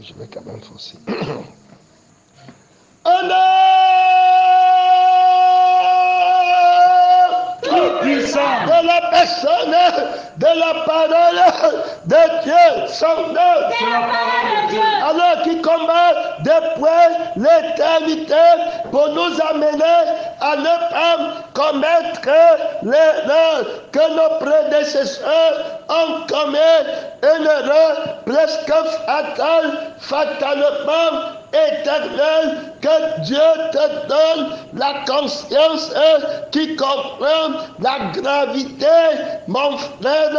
Je vais quand même forcer. Tout puissant de la personne, de la parole de Dieu, son œuvre. Alors qui combat depuis l'éternité pour nous amener à ne pas commettre l'erreur que nos prédécesseurs ont commis, une erreur presque fatale, fatalement éternelle, que Dieu te donne la conscience qui comprend la gravité, mon frère,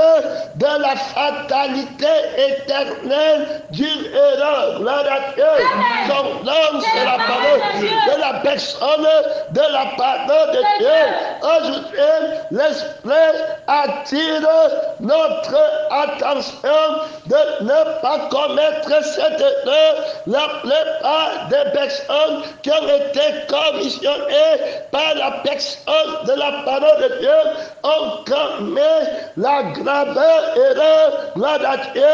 de la fatalité éternelle d'une erreur. Gloire à Dieu. Son nom, c'est la parole de la personne, de la parole de Dieu. Aujourd'hui, l'Esprit attire notre attention de ne pas commettre cette erreur. La plupart des personnes qui ont été commissionnées par la personne de la parole de Dieu ont commis la grave erreur, gloire à Dieu,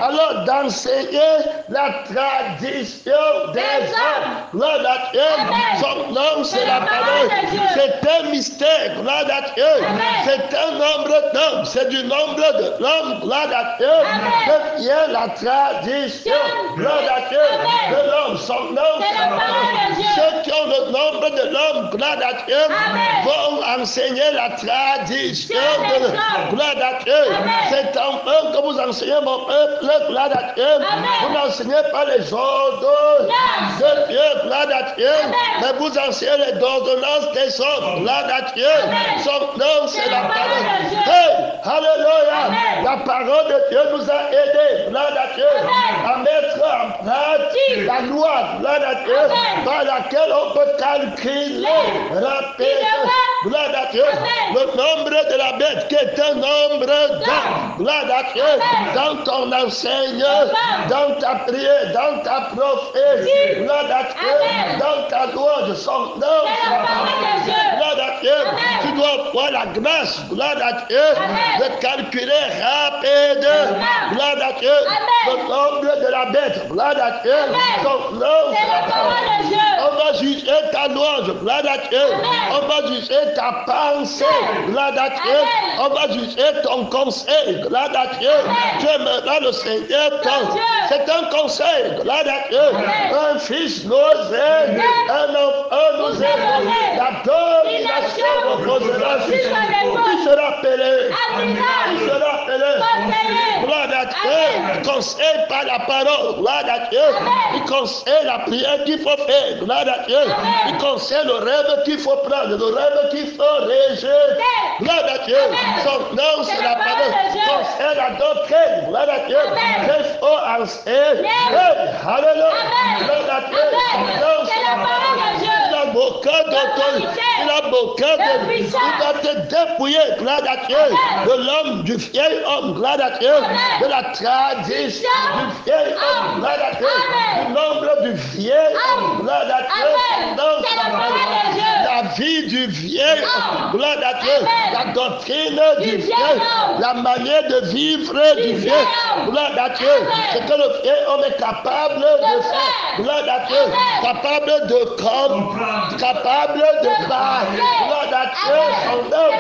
alors d'enseigner la tradition des hommes, gloire à Dieu. Son nom, c'est la parole. C'est un mystère, gloire à Dieu. C'est un nombre d'hommes, c'est du nombre de l'homme, gloire à Dieu, que vient la tradition, gloire à Dieu, de l'homme. Son nom, c'est la parole. Ceux qui ont le nombre de l'homme, gloire à Dieu, vont enseigner la tradition de l'homme, gloire à Dieu. C'est en eux que vous enseignez mon peuple, gloire à Dieu. Vous n'enseignez pas les ordres de Dieu, gloire à Dieu, mais vous enseignez les ordonnances des hommes, gloire à Dieu. Son nom, c'est la parole. Hey, alléluia. La parole de Dieu nous a aidés, gloire à Dieu, à mettre en pratique la loi, gloire à Dieu, par laquelle on peut calculer rapidement, gloire à Dieu, le nombre de la bête qui est un nombre d'hommes, gloire à Dieu, dans ton enseignement, dans ta prière, dans ta prophétie, gloire à Dieu, dans ta louange, son nom, gloire à Dieu, tu dois avoir la grâce, gloire à Dieu, de calculer rapide, gloire à Dieu, le nombre de la bête, gloire à Dieu, son nom, on va juger ta louange, gloire à Dieu, on va juger ta pensée, gloire à Dieu, on va juger ton conseil, gloire à Dieu, tu aimeras le Seigneur, c'est un conseil, gloire à Dieu, un fils nous aide, un enfant nous aide, la domination reposera sur qui sera appelé, qui sera appelé, gloire à Dieu, conseil par la parole, gloire à Dieu, il conseille la prière qu'il faut faire, gloire à Dieu, il conseille le rêve qu'il faut prendre, le rêve qu'il faut rejeter, gloire à Dieu, son nom c'est la parole, conseille la doctrine, gloire à Dieu, qu'il faut enseigner, alléluia, gloire à Dieu, son nom c'est la parole, il a beaucoup d'autorité, il a beaucoup de puissance, il va te dépouiller, gloire à Dieu, de l'homme, du vieil homme, gloire à Dieu, de la tradition, du vieil homme, gloire à Dieu, du nombre du vieil homme, gloire à Dieu, la vie du vieil homme, gloire à Dieu, la doctrine du vieil homme, la manière de vivre du vieil homme, gloire à Dieu, ce que le vieil homme est capable de faire, gloire à Dieu, capable de comprendre, capable de parler, gloire à Dieu, son œuvre,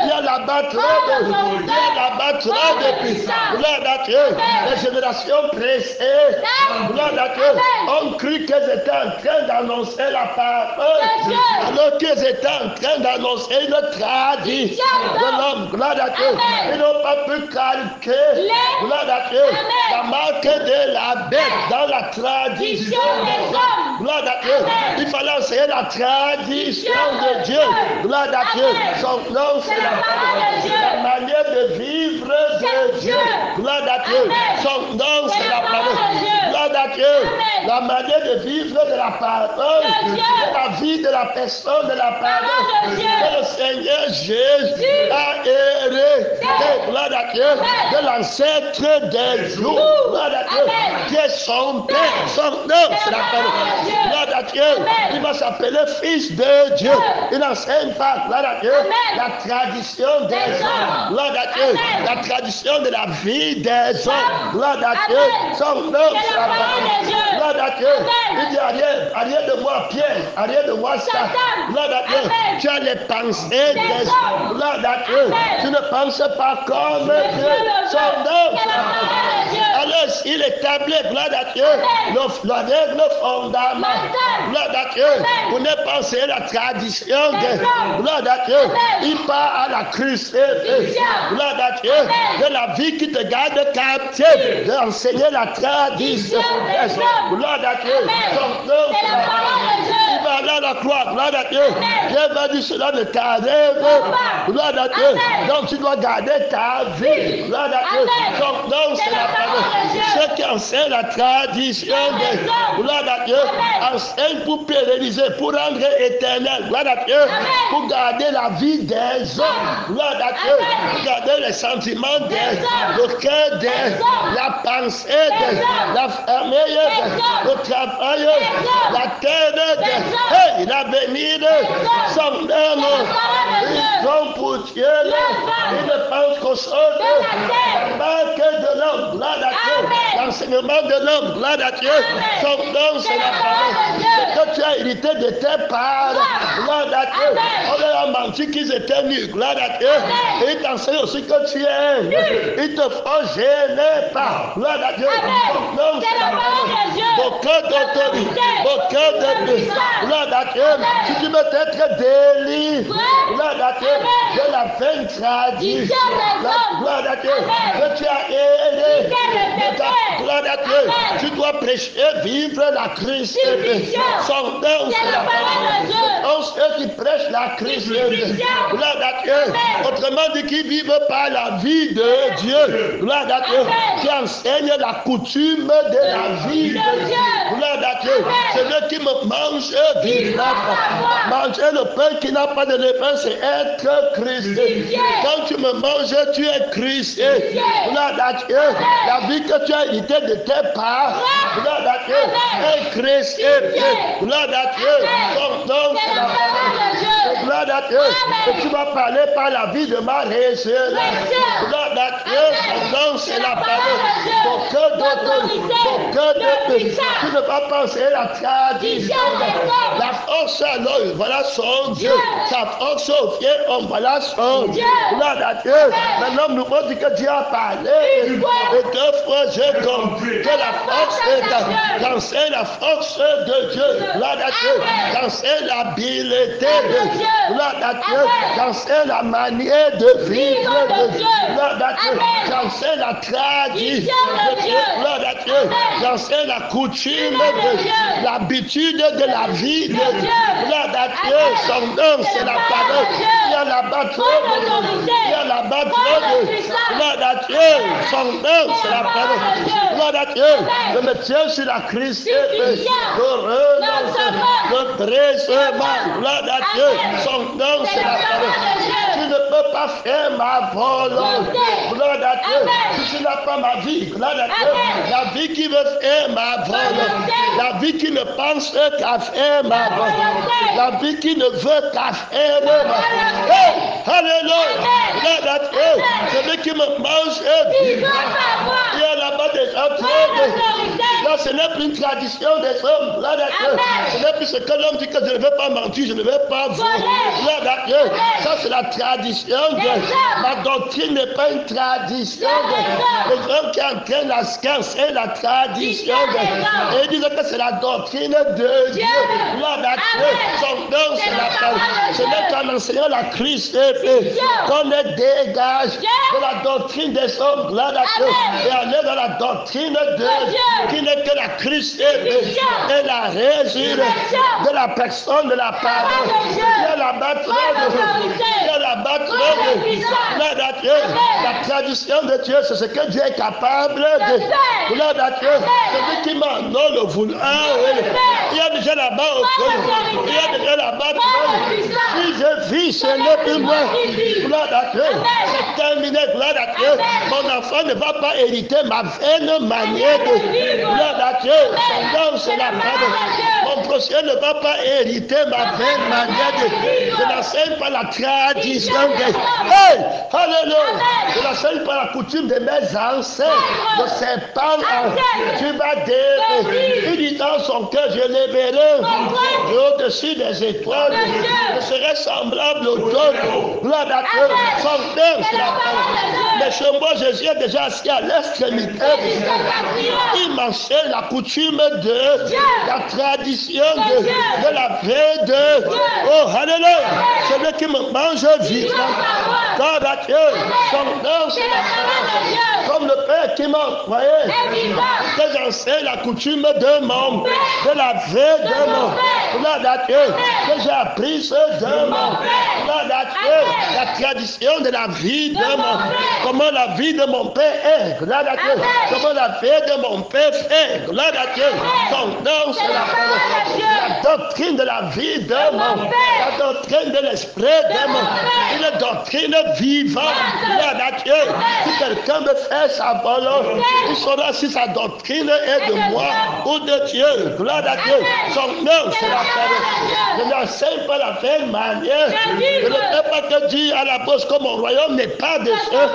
il y a la batterie de puissance, gloire à Dieu, les générations précédentes, gloire à Dieu, ont cru qu'elles étaient en train d'annoncer la parole, alors qu'ils étaient en train d'annoncer une tradition de l'homme, gloire à Dieu, ils n'ont pas pu calquer, gloire à Dieu, la marque de la bête dans la tradition des hommes, gloire à Dieu, il fallait enseigner la tradition de Dieu, gloire à Dieu, son nom c'est la manière de vivre de Dieu, gloire à Dieu, son nom c'est la parole, gloire à Dieu, la manière de vivre de la parole, de la vie de la personne de la parole, que le Seigneur Jésus a hérité, gloire à Dieu, de l'ancêtre des jours, gloire à Dieu, qui est son Père. Son nom, c'est la parole. Gloire à Dieu. Il va s'appeler Fils de Dieu. Il n'enseigne pas, gloire à Dieu, la tradition des hommes. Gloire à Dieu. La tradition de la vie des hommes. Gloire à Dieu. Son nom, c'est la parole. Gloire à Dieu. Il dit arrière de moi, Pierre. Arrière de moi, ça. Gloire à Dieu. Tu as les pensées des hommes. Gloire à Dieu. Tu ne penses pas comme Dieu. Son nom, c'est la parole. Alors, il établit, gloire à Dieu, la règle fondamentale. Gloire à Dieu. Pour ne penser la tradition des. Gloire à Dieu. Il part à la crucifixion. Gloire à Dieu. De la vie qui te garde captif. D'enseigner la tradition des hommes. Gloire à Dieu. Son nom, c'est la parole. Il va aller à la croix. Gloire à Dieu. Dieu va dire cela ne t'arrive pas. Gloire à Dieu. Donc tu dois garder ta vie. Gloire à Dieu. Son nom, c'est la parole. Ceux qui enseignent la tradition des hommes. Gloire à Dieu. Enseignent pour pérenniser, pour rendre éternel. Gloire à Dieu. Pour garder la vie des hommes. Gloire à Dieu. Pour garder les sentiments des hommes. Le cœur des hommes. La pensée des hommes. La famille des hommes. Le travail. La terre des hommes. Hey, l'avenir de son homme. Ils ont pour Dieu. Ils ne pensent qu'aux choses. Pas que de l'homme. Gloire à Dieu. L'enseignement de l'homme. Gloire à Dieu. Son nom, c'est la parole. Ce que tu as hérité de tes parents. Gloire à Dieu. On leur a menti qu'ils étaient nus. Gloire à Dieu. Et ils t'enseignent aussi que tu es. Ils te font gêner pas. Gloire à Dieu. Son nom, c'est la parole. Beaucoup d'autorité. Beaucoup de puissance. Gloire à Dieu. Si tu veux être délivré. Gloire à Dieu. De la vaine tradition. Gloire à Dieu. Que tu as aidé. Gloire à Dieu. Tu dois prêcher, vivre la crucifixion. Son nom, c'est la parole. Ceux qui prêchent la crucifixion. Gloire à Dieu. Autrement dit, qui vivent par la vie de Dieu. Gloire à Dieu. Qui enseignent la coutume de la vie de Dieu. Gloire à Dieu. Celui qui me mange vivra. Manger le pain qui n'a pas de levain, c'est être crucifié. Quand tu me manges, tu es crucifié. Gloire à Dieu. La vie que tu as héritée de tes parents. Gloire à Dieu. Est crucifié. Gloire à Dieu. Son nom, c'est la parole. Gloire à Dieu. Et tu vas parler par la vie de ma résurrection. Gloire à Dieu. Son nom, c'est la parole. Ton cœur d'autorité. Ton cœur de puissance. Tu ne vas penser la tradition. La force alors, voilà son Dieu. Sa force vient, voilà son Dieu. Gloire à Dieu. Maintenant, nous on dit que Dieu a parlé. Et 2 fois, j'ai compris que la force est d'enseigner la force de Dieu. Gloire à Dieu. D'enseigner l'habileté de Dieu. Gloire à Dieu. D'enseigner la manière de vivre de Dieu. Gloire à Dieu. D'enseigner la tradition de Dieu. Gloire à Dieu. D'enseigner la coutume de Dieu. L'habitude de la vie de Dieu. Gloire à Dieu. Son nom, c'est la parole. Il y a là-bas trop de. Il y a là-bas trop de. Gloire à Dieu. Son nom, c'est la parole. Gloire à Dieu. Je me tiens sur la Christ. Je renonce. Je presse mal. Gloire à Dieu. Son nom, c'est la parole. Tu ne peux pas faire ma volonté. Gloire à Dieu. Si tu n'as pas ma vie, gloire à Dieu. La vie qui veut faire ma volonté. La vie qui ne pense qu'à faire ma volonté. La vie qui ne veut qu'à faire ma volonté. Hey, alléluia. Gloire à Dieu. Celui qui me mange, il y a là-bas des gens. Là, ce n'est plus une tradition des hommes. Gloire à Dieu. Ce n'est plus ce que l'homme dit que je ne veux pas mentir, je ne veux pas voler. Gloire à Dieu. Ça, c'est la tradition de ma doctrine n'est pas une tradition de les hommes qui entraînent la science et la tradition de et ils disent que c'est la doctrine de Dieu. Gloire à Dieu. Son nom, c'est la parole. Ce n'est qu'en enseignant la Christ qu'on est dégage de la doctrine des hommes. Gloire à Dieu. Et aller dans la doctrine de Dieu qui n'est que la Christ est la résurrection de la personne de la parole. Il y a la bâtiment la tradition de Dieu, c'est ce que Dieu est capable de. Gloire à Dieu. Celui qui m'en donne le vouloir. Il y a déjà là-bas il y a déjà là-bas. Si je vis, ce n'est plus moi. Gloire à Dieu. C'est terminé. Gloire à Dieu. Mon enfant ne va pas hériter ma vaine manière de. Gloire à Dieu. Son nom, c'est la parole. Mon prochain ne va pas hériter ma vaine manière de. Je n'enseigne pas la tradition des. Hey! Alléluia! Je n'enseigne pas la coutume de mes ancêtres. De ses parents. Tu vas dire. Il dit dans son cœur, je les verrai au-dessus des étoiles. Je serai semblable au trône. Gloire à Dieu. Son nom, c'est la parole. Mais chez moi, Jésus est déjà assis à l'extrémité. Il m'enseigne la coutume de la tradition de la veille de. Oh, alléluia! Celui qui me mange vivant. Gloire à Dieu. Son nom, c'est la parole. Comme le Père qui m'a envoyé. Que j'enseigne la coutume de la veille de mon. Gloire à Dieu. Que j'ai appris ce de mon. Gloire à Dieu. La tradition de la vie de mon. Comment la vie de mon Père est. Gloire à Dieu. Comment la vie de mon Père est. Gloire à Dieu. Son nom, c'est la parole. La doctrine de la vie de mon. La doctrine de l'esprit de mon. Une doctrine vivante. Gloire à Dieu. Si quelqu'un me fait sa volonté, il saura si sa doctrine est de moi ou de Dieu. Gloire à Dieu. Son nom, c'est la parole. Je n'enseigne pas la même manière. Je ne peux pas te dire à la poste que mon royaume n'est pas de ceux.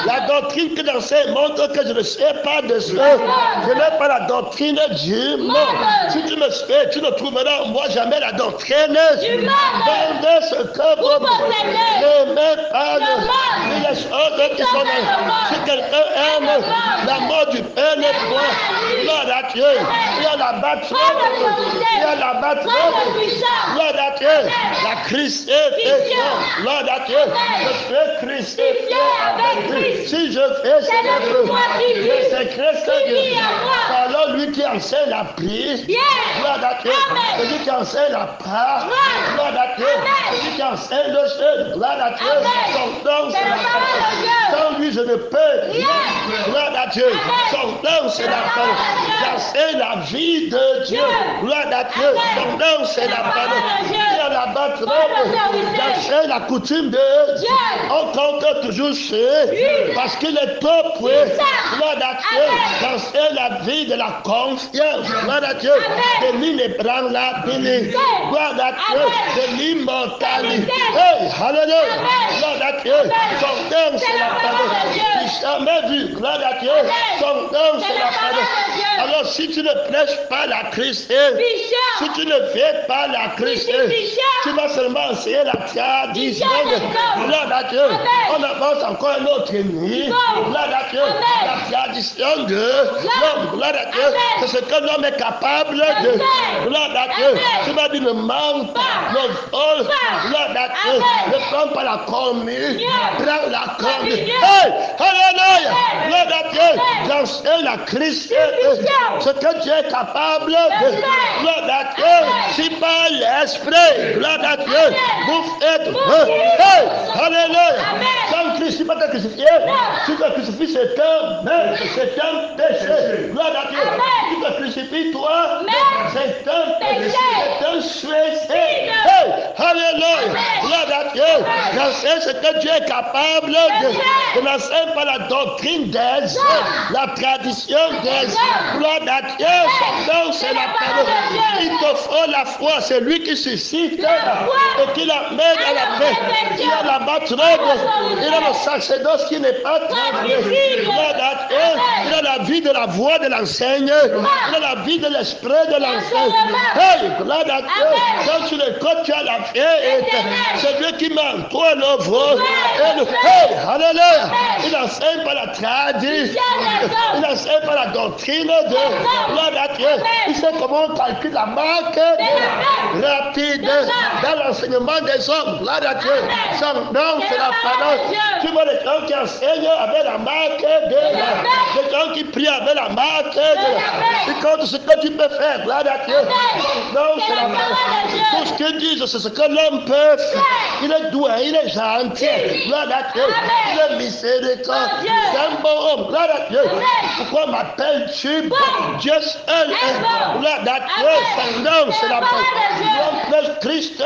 La doctrine que j'enseigne montre que je ne sais pas de ceux. Je n'ai pas la doctrine du monde. Si tu me fais, tu ne trouveras en moi jamais la doctrine du monde. Ce que vous n'aimez pas les choses qui sont là. Si quelqu'un aime la mort du Père, le point, gloire à Dieu. Il y a la bataille. Il y a la bataille. Gloire à Dieu. La Christ est gloire à Dieu. Je fais Christ avec lui. Si je fais c'est Christ Dieu. Alors lui qui enseigne la prière, gloire à Dieu. Celui qui enseigne la part, gloire à Dieu. Celui qui enseigne le ciel, gloire à Dieu. Son nom, c'est la parole. Sans lui, je ne peux rien. Gloire à Dieu. Son nom, c'est la parole. J'enseigne la vie de Dieu. Gloire à Dieu. Son nom, c'est la parole. Il y a la bataille. J'enseigne la coutume de Dieu. On compte toujours ceux. Parce qu'il est top. Gloire à Dieu. J'enseigne la vie de la confiance. Gloire à Dieu. De l'inébranlabilité. Gloire à Dieu. De l'immortalité. Hey, alléluia. Gloire à Dieu. Son nom, c'est la parole. Tu jamais vu. Gloire à Dieu. Son nom, c'est la parole. Alors, si tu ne prêches pas la Christ, si tu ne fais pas la Christ, tu vas seulement enseigner la tradition. Gloire à Dieu. On avance encore un autre ennemi. Gloire à Dieu. La tradition de l'homme. Gloire à Dieu. C'est ce que l'homme est capable de. Gloire à Dieu. Tu vas dire ne manque pas. Ne vole. Gloire à Dieu. Ne prends pas la communion. Prends la communion. Hey! Alléluia. Gloire à Dieu. J'enseigne la Christ. Ce que Dieu est capable de. Gloire à Dieu. Si par l'esprit. Gloire à Dieu. Vous faites. Hey! Alléluia. Sans Christ, si pas te crucifié. Si te crucifies, c'est un péché. Gloire à Dieu. Si te crucifies, toi, c'est un péché. C'est un suicide. Hey! Alléluia. Gloire à Dieu. J'enseigne ce que Dieu est capable de. Je n'enseigne pas la doctrine des hommes, la tradition des hommes. Gloire à Dieu. Son nom, c'est la parole. Il te faut la foi. C'est lui qui suscite et qui l'amène à la paix. Il y a la bataille. Il a le sacerdoce qui n'est pas tranquille. Gloire à Dieu. Il a la vie de la voix de l'enseigne. Il a la vie de l'esprit de l'enseigne. Hey, gloire à Dieu. Quand tu l'écoutes, tu as la paix. C'est lui qui qui manque, toi l'œuvre. Hey, alléluia. Il enseigne par la tradition. Il enseigne par la doctrine de gloire à Dieu. Il sait comment on calcule la marque rapide dans l'enseignement des hommes. Gloire à Dieu. Son nom, c'est la parole. Tu vois les gens qui enseignent avec la marque les gens qui prient avec la marque ils comptent ce que tu peux faire. Gloire à Dieu. Son nom, c'est la parole. Tout ce qu'ils disent, c'est ce que l'homme peut faire. Il est doux, il est gentil. Gloire à Dieu. Il est miséricordieux. C'est un bon homme. Gloire à Dieu. Pourquoi m'appelles-tu Dieu seul est. Gloire à Dieu. Son nom, c'est la parole. Christ.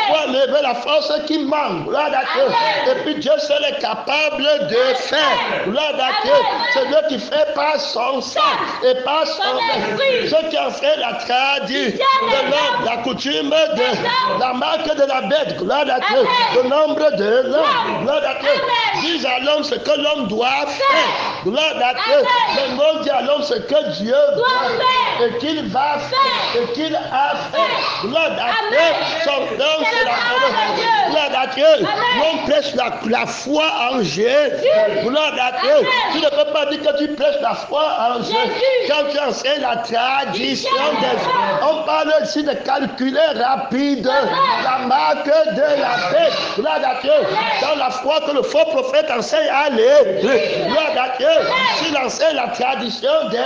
Pour lever la force qui manque. Gloire à Dieu. Et puis Dieu seul est capable de faire. Gloire à Dieu. C'est Dieu qui fait par son sang et par son esprit. Ceux qui ont fait la tradition de l'homme, la coutume de la marque de la bête. Gloire à Dieu. Le nombre de l'homme. Gloire à Dieu. Dis à l'homme ce que l'homme doit faire. Gloire à Dieu. Le monde dit à l'homme ce que Dieu doit faire et qu'il va faire et qu'il a fait. Gloire à Dieu. Son nom, c'est la parole. Gloire à Dieu. L'homme prêche la foi en Jésus. Gloire à Dieu. Tu ne peux pas dire que tu prêches la foi en Jésus quand tu enseignes la tradition des. On parle ici de calculer rapide la marque de la paix. Gloire à Dieu. Dans la foi que le faux prophète enseigne à l'église. Gloire à Dieu. S'il enseigne la tradition des.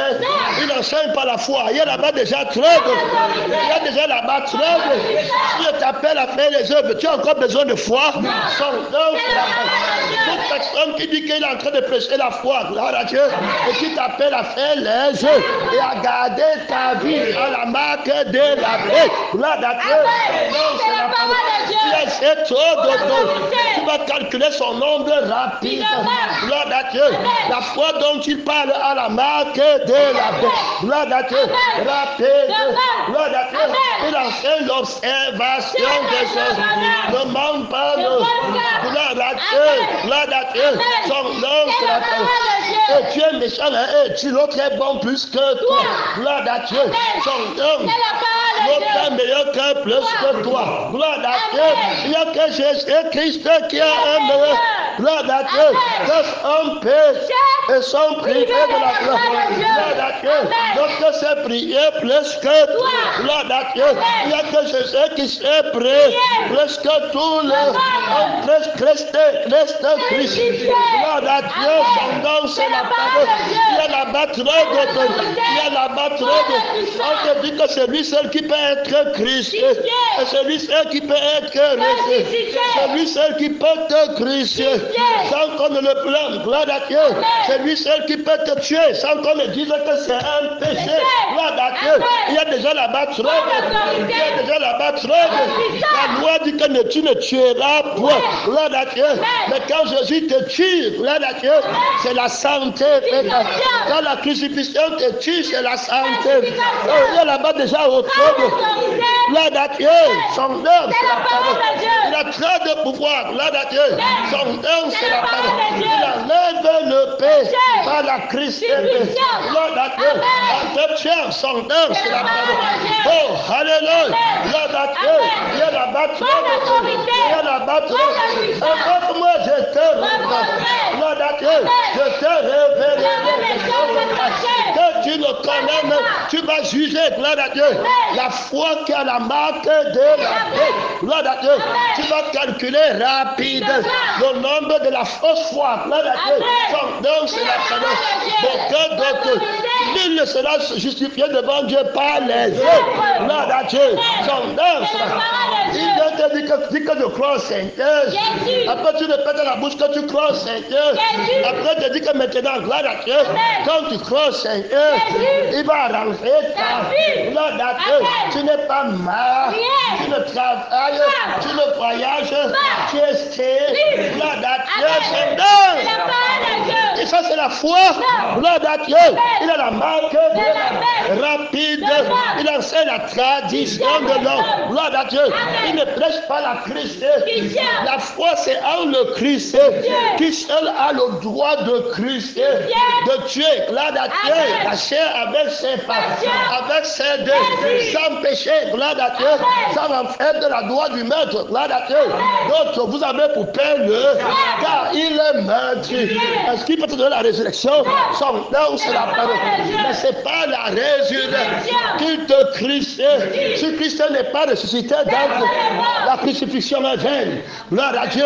Il n'enseigne pas la foi. Il y a là-bas déjà trop de. Il y a déjà là-bas trop de. Si je t'appelle à faire les œuvres, tu as encore besoin de foi. Son nom, c'est la foi. Toute personne qui dit qu'il est en train de prêcher la foi, gloire à Dieu, et qui t'appelle à faire les œuvres et à garder ta vie à la marque de la paix. Gloire à Dieu. Non, c'est la parole de Dieu. C'est trop de temps. Tu vas calculer son nombre rapide. Gloire à Dieu. La foi dont il parle à la marque de la paix. Gloire à Dieu. Rapide. Gloire à Dieu. Il enseigne l'observation des choses. Ne manque pas. Gloire à Dieu. Gloire à Dieu. Son nom, c'est la parole. Et tu es méchant, et tu l'autre est bon plus que toi. Gloire à Dieu. Son nom. L'autre est meilleur que plus que toi. Gloire à Dieu. Il n'y a que Jésus-Christ qui a un meilleur. Gloire à Dieu. Tous ont péché et sont privés de la gloire. Gloire à Dieu. D'autres s'est prié plus que toi. Gloire à Dieu. Il n'y a que Jésus qui s'est prié plus que tous les hommes. Christ. Gloire à Dieu. Son nom, c'est la parole. Il y a la trop de. Il y a la trop de. On te dit que c'est lui seul qui peut être Christ. Et c'est lui seul qui peut être resté. C'est lui seul qui peut te Christ. Sans qu'on ne le plante. Gloire à Dieu. C'est lui seul qui peut te tuer. Sans qu'on ne dise que c'est un péché. Gloire à Dieu. Il y a déjà là-bas trop de. Il y a déjà là-bas trop de. La loi dit que tu ne tueras point. Gloire à Dieu. Mais quand Jésus te tue, gloire à Dieu, c'est la santé. Quand la crucifixion te tue, c'est la santé. Il y a là-bas déjà autre chose. Gloire à Dieu. Son nom, c'est la parole. Il a trop de pouvoir. Gloire à Dieu. Son nom, c'est la parole. Il enlève le péché par la crucifixion. Gloire à Dieu. En te tuant, son nom, c'est la parole. Oh, alléluia. Gloire à Dieu. Il y a là-bas trop de. Il y a là-bas trop de. Encore moi, je te révèle. Gloire à Dieu. Je te révèle. Que tu le connais, tu vas juger. Gloire à Dieu. La foi qui a la marque de la paix. Gloire à Dieu. Tu vas calculer rapide le nombre de la fausse foi. Gloire à Dieu. Son nom, c'est la parole. Aucun d'autre. Nul ne sera justifié devant Dieu par les œuvres. Gloire à Dieu. Son nom, c'est la parole. Il te dit que tu crois au Seigneur. Après, tu répètes dans la bouche que tu crois au Seigneur. Après, tu dis que maintenant, gloire à Dieu. Quand tu crois au Seigneur, il va arranger ta vie. Gloire à Dieu. Tu n'es pas mal. Tu ne travailles. Tu ne voyages. Tu es stable. Gloire à Dieu. Seigneur. Et ça, c'est la foi. Gloire à Dieu. Il a la marque que rapide. Il enseigne la tradition de l'homme. Gloire à Dieu. Il ne prêche pas la Christ. La foi, c'est en le Christ. Qui seul a le droit de Christ, de tuer. Gloire à Dieu. La chair avec ses passions, avec ses dés, sans péché. Gloire à Dieu. Sans enfer de la droite du maître. Gloire à Dieu. D'autres, vous avez pour peine, car il est maître. Est-ce qu'il peut te donner la résurrection? Son nom, c'est la parole. Mais ce n'est pas la résurrection qu'il te Christ. Si Christ n'est pas ressuscité, donc la crucifixion est vaine. Gloire à Dieu.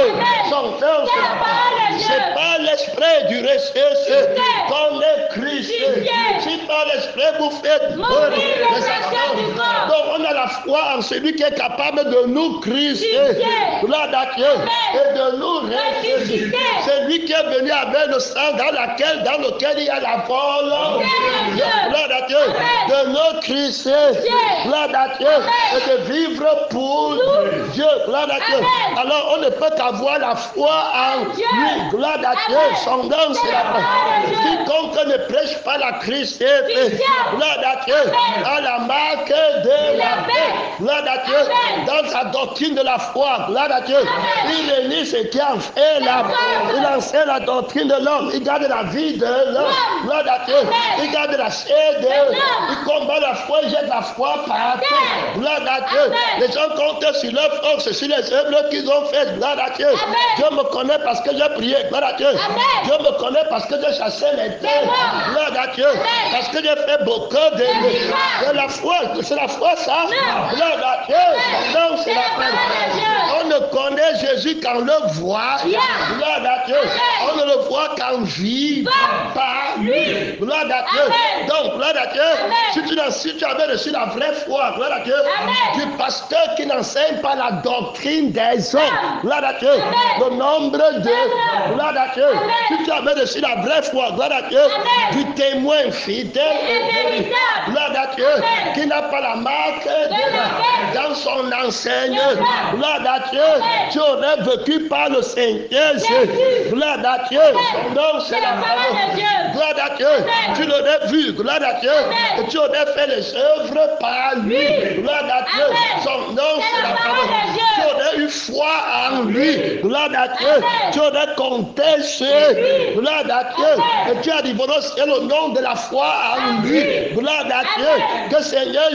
Son nom, c'est la parole. C'est pas l'esprit du ressuscité qu'on est Christ. Si par l'esprit vous faites mourir les actions. Donc on a la foi en celui qui est capable de nous Christ. Gloire à Dieu. Et de nous ressusciter. C'est lui qui est venu avec le sang dans lequel il y a la vol. Gloire à Dieu. De notre Christ. Gloire à Dieu. Et de vivre pour Dieu. Gloire à Dieu. Alors on ne peut qu'avoir la foi en lui. Gloire à Dieu. Son nom, c'est la parole. Quiconque ne prêche pas la Christ, gloire à Dieu, à la marque de la paix. Gloire à Dieu. Dans sa doctrine de la foi. Gloire à Dieu. Il réunit ce qui en fait la il enseigne la doctrine de l'homme. Il garde la vie de l'homme. Gloire à Dieu. Il garde la chair de l'homme. Il combat la foi. Il jette la foi par terre. Gloire à Dieu. Les gens comptent sur leur force, sur les œuvres qu'ils ont faites. Gloire à Dieu. Dieu me connaît parce que j'ai prié. Gloire à Dieu. Dieu me connaît parce que j'ai chassé les terres. Gloire à Dieu. Parce que j'ai fait beaucoup de la foi. C'est la foi, ça. Gloire à Dieu. Non, c'est la foi. On ne connaît Jésus qu'en le voit. Gloire à Dieu. On ne le voit qu'en vie par lui. Gloire à Dieu. Donc, gloire à Dieu. Si tu avais reçu la vraie foi, gloire à Dieu, du pasteur qui n'enseigne pas la doctrine des hommes, gloire à Dieu, le nombre de, gloire à Dieu, si tu avais reçu la vraie foi, gloire à Dieu, du témoin fidèle, gloire à Dieu, qui n'a pas la marque dans son enseignement, gloire à Dieu, tu aurais vécu par le Seigneur Jésus, gloire à Dieu, son nom c'est la parole, gloire à Dieu, tu l'aurais vu, gloire à Dieu, et tu aurais fait les œuvres par lui, gloire à Dieu, son nom c'est la parole, tu aurais eu foi en lui, gloire à Dieu, tu aurais compté sur gloire à Dieu, et tu arriveras au ciel au nom de la foi en lui, gloire à Dieu, que Seigneur,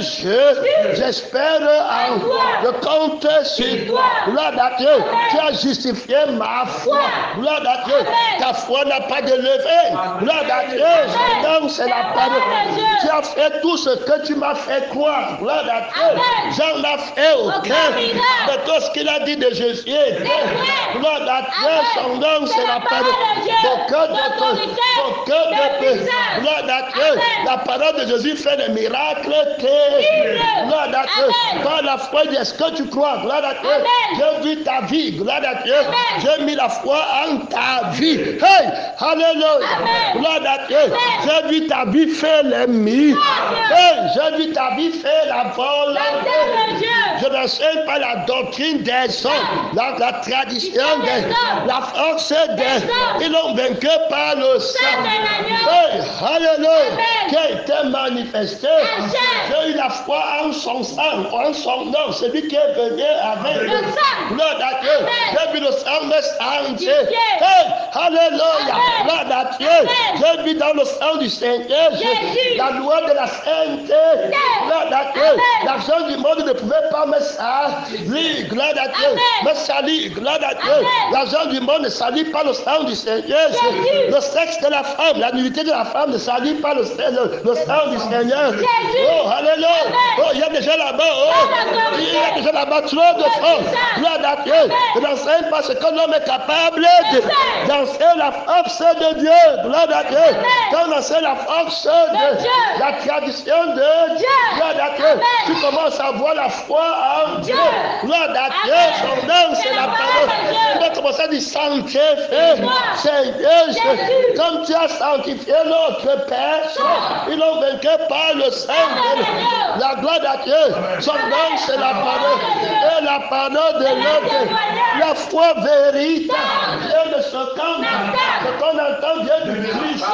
j'espère en je compte sur toi, gloire à Dieu, tu as justifié ma foi, gloire à Dieu, ta foi n'a pas de levée, gloire à Dieu, son nom c'est la parole, tu as fait tout ce que tu m'as fait croire, gloire à Dieu, j'en ai fait aucun, de tout ce qu'il a dit de Jésus, gloire à Dieu, son nom c'est la parole, aucun de paix, gloire à Dieu, la parole de Jésus fait des miracles, gloire à Dieu, par la foi, est-ce que tu crois, gloire à Dieu, j'ai vu ta vie, gloire à Dieu, j'ai mis la foi en ta vie, hey, alléluia, gloire à Dieu, j'ai vu ta vie faire les miracles, hey, j'ai vu ta vie faire la volonté, je n'enseigne pas la doctrine des hommes, la tradition des la force des, ils l'ont vaincu par le sang, hey, alléluia, qui a été manifesté, j'ai eu la foi en son sang, en son nom, celui qui est venu avec le sang, gloire à Dieu, j'ai vu le sang me sanctifier, hey, alléluia, gloire à Dieu, j'ai vu dans le sang du Seigneur Jésus, la loi de la sainteté, gloire à Dieu, l'argent du monde ne pouvait pas me salir, gloire à Dieu, me salir, gloire à Dieu, l'argent du monde ne salit pas le sang du Seigneur Jésus, le sexe de la femme, la nudité de la femme ne salit pas le sang du Seigneur, oh, alléluia, oh, il y a déjà là-bas, oh, il y a déjà là-bas trop de force, gloire à Dieu, ne n'enseigne pas ce que l'homme est capable d'enseigner la force de Dieu, gloire à Dieu, quand on enseigne la force de Dieu, la tradition de Dieu, gloire à Dieu, tu commences à voir la foi en Dieu, gloire à Dieu, son nom c'est la parole, tu vas commencer à dire sanctifié, Seigneur, comme tu as sanctifié notre Père, ils l'ont vaincu par le sang, la gloire à Dieu, son nom c'est la parole, et la parole de l'autre, la foi véritable, et de ce qu'on entend vient du Christ,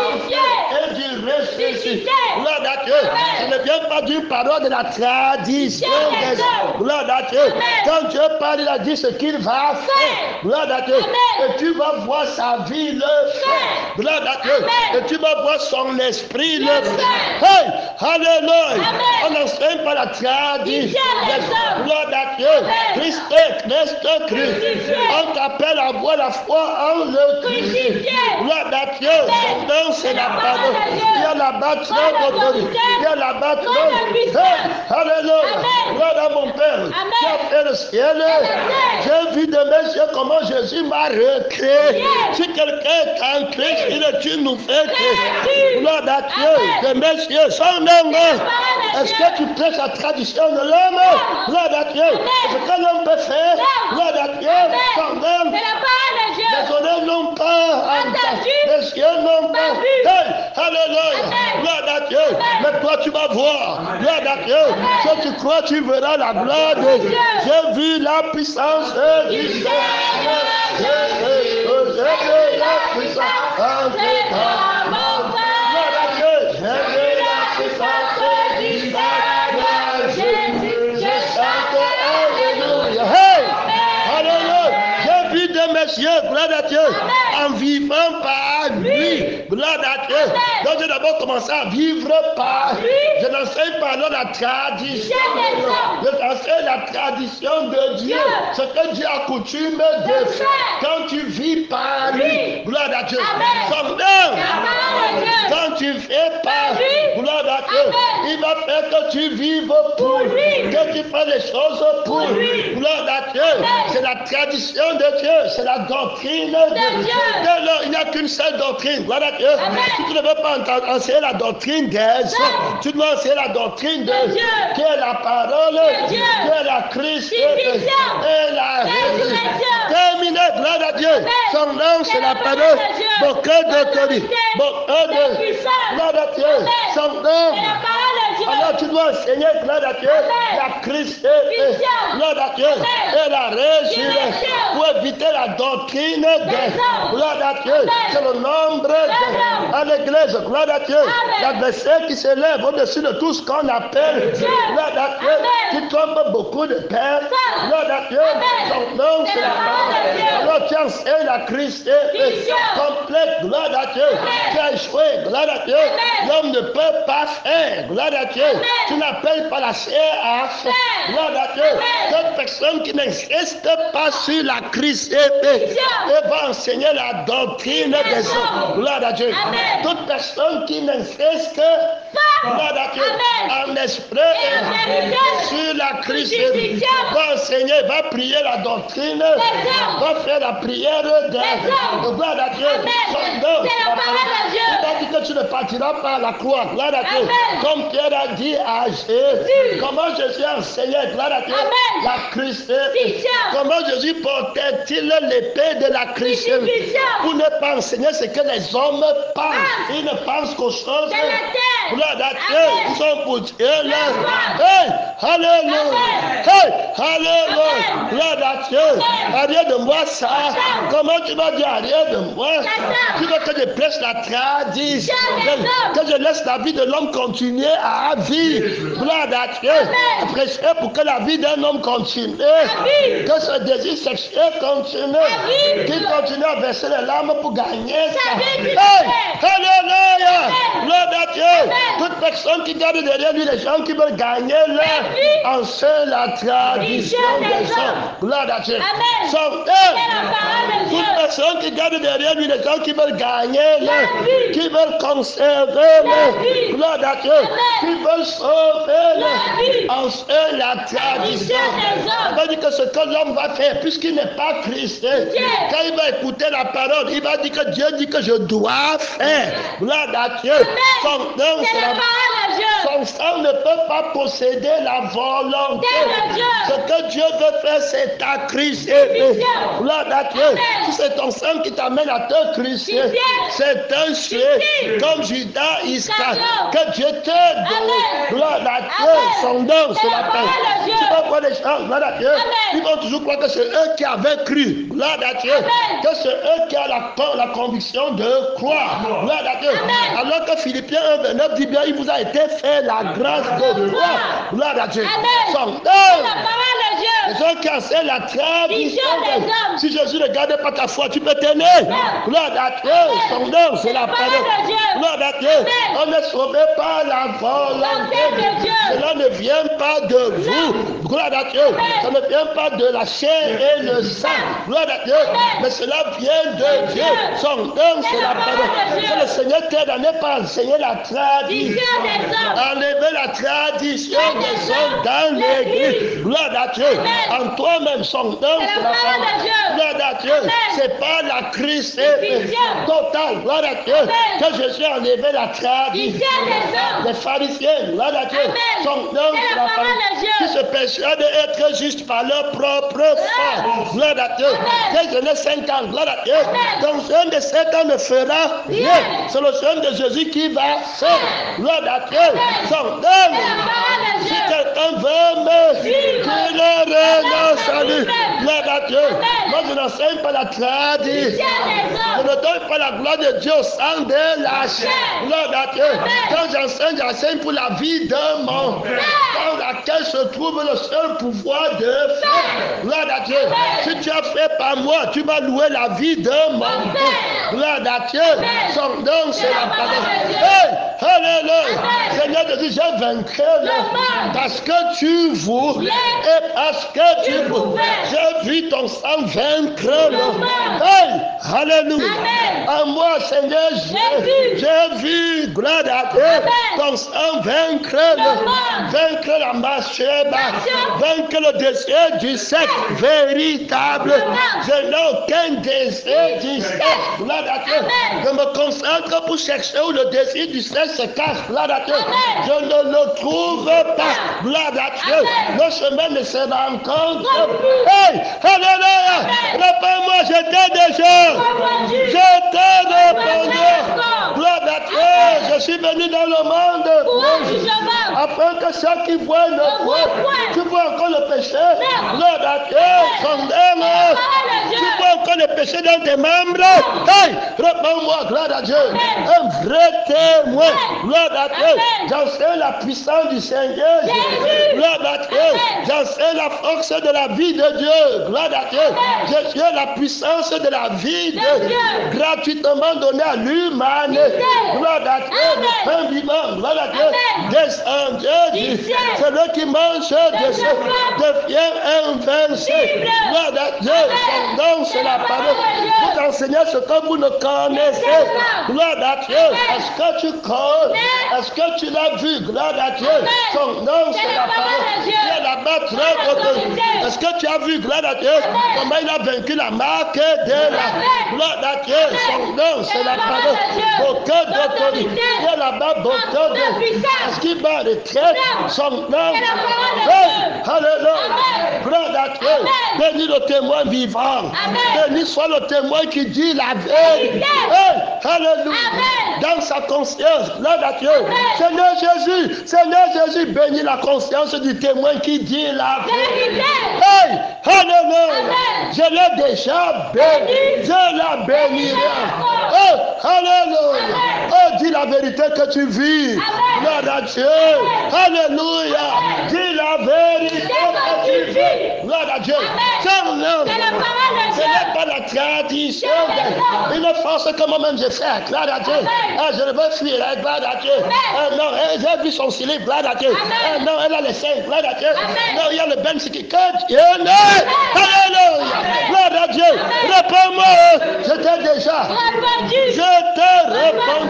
et vient du ressuscité. Gloire à Dieu. Ça ne vient pas d'une parole de la tradition des hommes. Gloire à Dieu. Quand Dieu parle, il a dit ce qu'il va faire. Gloire à Dieu. Et tu vas voir sa vie le faire. Gloire à Dieu. Et tu vas voir son esprit le faire. Hey, alléluia. On n'enseigne pas la tradition des hommes. Gloire à Dieu. Christ, on t'appelle à voir la foi en le Christ. Gloire à Dieu. Son nom, c'est la parole. Il y a la bâtiment d'autorité. Il y a la bâtiment. Hey, alléluia. Gloire à mon Père. Qui a fait le ciel. J'ai vu de mes yeux comment Jésus m'a recréé. Si quelqu'un est en Christ, il est une nouvelle création. Gloire à Dieu. De mes yeux, son nom. Est-ce que tu prêches la tradition de l'homme? Gloire à Dieu. Ce que l'homme peut faire. Gloire à Dieu. Son nom. Les honneurs n'ont pas entendu. Les cieux n'ont pas vu. Hey, alléluia. Gloire à Dieu. Mais toi, tu vas voir. Gloire à Dieu. Si tu crois, tu verras la gloire de Dieu. J'ai vu la puissance du Seigneur. J'ai vu la puissance de Gloire à Dieu. J'ai vu la puissance du Seigneur. Je chante alléluia. Hey, alléluia. J'ai vu de mes yeux, gloire à Dieu, en vivant par lui. Gloire à Dieu. Donc j'ai d'abord commencé à vivre par lui. Je n'enseigne pas alors la tradition. Je enseigne la tradition de Dieu. Ce que Dieu a coutume de faire. Quand tu vis par lui. Gloire à Dieu. Son nom. Quand tu fais par lui. Gloire à Dieu. Il va faire que tu vives pour lui. Que tu fais les choses pour lui. Gloire à Dieu. C'est la tradition de Dieu. C'est la doctrine de Dieu. Il n'y a qu'une seule doctrine. Gloire à Dieu. Si tu ne veux pas enseigner la doctrine des hommes, tu dois enseigner la doctrine de Dieu, qui est la parole de Dieu, qui est la Christ et la résurrection. Terminé, gloire à Dieu. Son nom, c'est la parole. Beaucoup d'autorité, beaucoup de gloire à Dieu. Son nom. Alors tu dois enseigner, gloire à Dieu, la Christ et gloire à Dieu et la résurrection pour éviter la doctrine des gloire à Dieu. C'est le nombre à l'église, gloire à Dieu. L'adversaire qui s'élève au-dessus de tout ce qu'on appelle, gloire à Dieu, qui trompe beaucoup de pères, gloire à Dieu. Son nom, c'est la parole. Alors tu enseignes la Christ complète, gloire à Dieu. Tu as échoué, gloire à Dieu. L'homme ne peut pas faire, gloire à Dieu. Tu n'appelles pas la chair à faire, gloire à Dieu. Toute personne qui n'insiste pas sur la Christ et va enseigner la doctrine des hommes, gloire à Dieu. Toute personne qui n'insiste pas, gloire à Dieu, en esprit sur la Christ va enseigner, va prier la doctrine, va faire la prière de gloire à Dieu. Il a dit que tu ne partiras pas à la croix, gloire à Dieu. Comme Pierre a dit à Jésus, comment Jésus a enseigné, gloire à Dieu, la Christ. Comment Jésus portait-il l'épée de la Christ pour ne pas enseigner ce que les hommes pensent. Ils ne pensent qu'aux choses. Gloire à Dieu, ils sont pour Dieu là. Hey, alléluia. Hey, alléluia. Gloire à Dieu. Arrière de moi ça. Comment tu vas dire arrière de moi? Tu veux que je prêche la tradition, que je laisse la vie de l'homme continuer à vivre. Gloire à Dieu. Prêcher pour que la vie d'un homme continue. Que ce désir sexuel continue. Qu'il continue à verser les larmes pour gagner ça. Hey, alléluia. Gloire à Dieu. Toute personne qui garde derrière lui les gens qui veulent gagner leur enseigne la tradition des hommes. Gloire à Dieu. Toute personne qui garde derrière lui les gens qui veulent gagner leur, qui veulent conserver leur, gloire à Dieu, qui veulent sauver leur, enseigne la tradition des hommes. Ça veut dire que ce que l'homme va faire, puisqu'il n'est pas Christ, quand il va écouter la parole, il va dire que Dieu dit que je dois faire. Gloire à Dieu. Son nom, c'est la parole. Son sang, l'homme ne peut pas posséder la volonté. Ce que Dieu veut faire, c'est ta crucifixion. Gloire à Dieu. Si c'est ton sang qui t'amène à te crucifier, c'est un sujet comme Judas Iscariot que Dieu te donne. Gloire à Dieu. Son nom, c'est la paix. Tu peux voir les gens, gloire à Dieu. Ils vont toujours croire que c'est eux qui avaient cru. Gloire à Dieu. Que c'est eux qui ont la conviction de croire. Gloire à Dieu. Alors que Philippiens 1:29 dit bien, il vous a été fait la grâce de croire. Gloire à Dieu. Son nom. Les gens qui enseignent la tradition. Si Jésus ne gardait pas ta foi, tu peux t'aimer. Gloire à Dieu. Son nom, c'est la parole. Gloire à Dieu. On est sauvé par la volonté de Dieu. Cela ne vient pas de vous. Gloire à Dieu. Ça ne vient pas de la chair et le sang. Gloire à Dieu. Mais cela vient de Dieu. Son nom, c'est la parole. Que le Seigneur t'aide à ne pas enseigner la tradition. Enlever la tradition des hommes dans l'église. Gloire à Dieu. En toi-même, son nom, c'est la parole. Gloire à Dieu. C'est pas la crucifixion totale. Gloire à Dieu. Que Jésus a enlevé la tradition des pharisiens. Gloire à Dieu. Son nom, c'est la parole. Qui se persuadent d'être juste par leur propre foi. Gloire à Dieu. Dès que j'ai 5 ans, gloire à Dieu. Donc, jeune de 7 ans ne fera rien. C'est le jeune de Jésus qui va faire. Gloire à Dieu. Son nom. Si quelqu'un veut me qu'il renonce à lui. Gloire à Dieu. Moi, je n'enseigne pas la tradition. Je ne donne pas la gloire de Dieu au sang de la chair. Gloire à Dieu. Quand j'enseigne pour la vie de mon frère, dans laquelle se trouve le seul pouvoir de faire. Gloire à Dieu. Si tu as fait par moi, tu vas louer la vie de mon frère. Gloire à Dieu. Son nom, c'est la parole. Hey, alléluia. Seigneur Jésus, j'ai vaincu parce que tu voulais et parce que tu pouvais. J'ai vu ton sang vaincre le mal. Hey, alléluia. En moi, Seigneur, j'ai vu, gloire à Dieu, ton sang vaincre le mal, vaincre la masturbation, vaincre le désir du sexe véritable. Je n'ai aucun désir du sexe. Gloire à Dieu. Je me concentre pour chercher où le désir du sexe se cache. Gloire à Dieu. Je ne le trouve pas. Gloire à Dieu. Le chemin ne se rencontre. Hey, alléluia. Réponds-moi, je t'ai déjà. Je t'ai répondu. Gloire à Dieu. Je suis venu dans le monde afin que ceux qui voient ne voient. Tu vois encore le péché. Gloire à Dieu. Son nom. Tu vois encore le péché dans tes membres. Hey, réponds-moi, gloire à Dieu. Un vrai témoin. Gloire à Dieu. J'enseigne la puissance du Seigneur. Gloire à Dieu. J'enseigne la force de la vie de Dieu. Gloire à Dieu. Je suis la puissance de la vie de Dieu. Gratuitement donnée à l'humanité. Gloire à Dieu. Un vivant. Gloire à Dieu. Descendu du ciel. Celui qui mange de ce devient invincible. Gloire à Dieu. Son nom, c'est la parole. Vous enseignez ce que vous ne connaissez. Gloire à Dieu. Est-ce que tu connais? Est-ce que tu l'as vu? Gloire à Dieu. Son nom, c'est la parole. Il est là-bas très reconnu. Est-ce que tu as vu, gloire à Dieu, comment il a vaincu la marque de la gloire à Dieu? Son nom, c'est la parole. Beaucoup d'autorité. Il est là-bas, beaucoup de puissance. Est-ce qu'il va retraite? Son nom. Alléluia. Gloire à Dieu. Bénis le témoin vivant. Bénis soit le témoin qui dit la vérité. Alléluia. Dans sa conscience, gloire à Dieu. Seigneur Jésus, bénis la conscience du témoin qui dit la vérité. Hey, alléluia. Je l'ai déjà béni. Je la bénirai. Oh, alléluia. Oh, dis la vérité que tu vis. Gloire à Dieu. Alléluia. Dis la vérité que tu vis. Gloire à Dieu. Ce n'est pas la tradition. Une force que moi-même j'ai fait. Gloire à Dieu. Ah, je ne veux fuir. Gloire à Dieu. Ah, non, j'ai vu son cilibre. Gloire à Dieu. Ah, non, elle a les seins. Gloire à Dieu. Non, il y a le ben qui code. Alléluia. Gloire à Dieu. Réponds-moi. Je t'ai déjà. Je te réponds.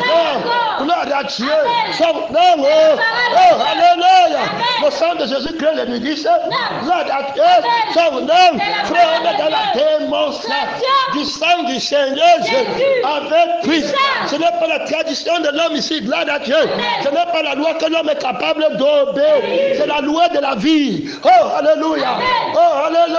Gloire à Dieu. Son nom. Oh, alléluia. Le sang de Jésus crée les nudistes. Gloire à Dieu. Son nom, frère, on est dans la démonstration du sang du Seigneur Jésus avec puissance. Ce n'est pas la tradition de l'homme ici. Gloire à Dieu. Ce n'est pas la loi que l'homme est capable d'obéir. C'est la loi de la vie. Oh, alléluia. Oh, alléluia.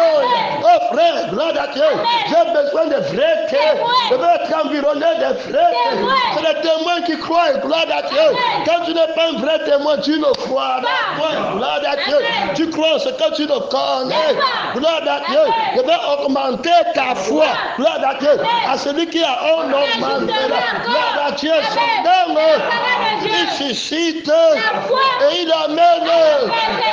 Oh, frère, gloire à Dieu. J'ai besoin de vrais témoins. Je veux être environné de vrais témoins. C'est les témoins qui croient. Gloire à Dieu. Quand tu n'es pas un vrai témoin, tu ne crois pas. Gloire à Dieu. Tu crois en ce que tu ne connais. Gloire à Dieu. Je vais augmenter ta foi. Gloire à Dieu. À celui qui a augmentera. Gloire à Dieu. Son nom, il suscite et il amène.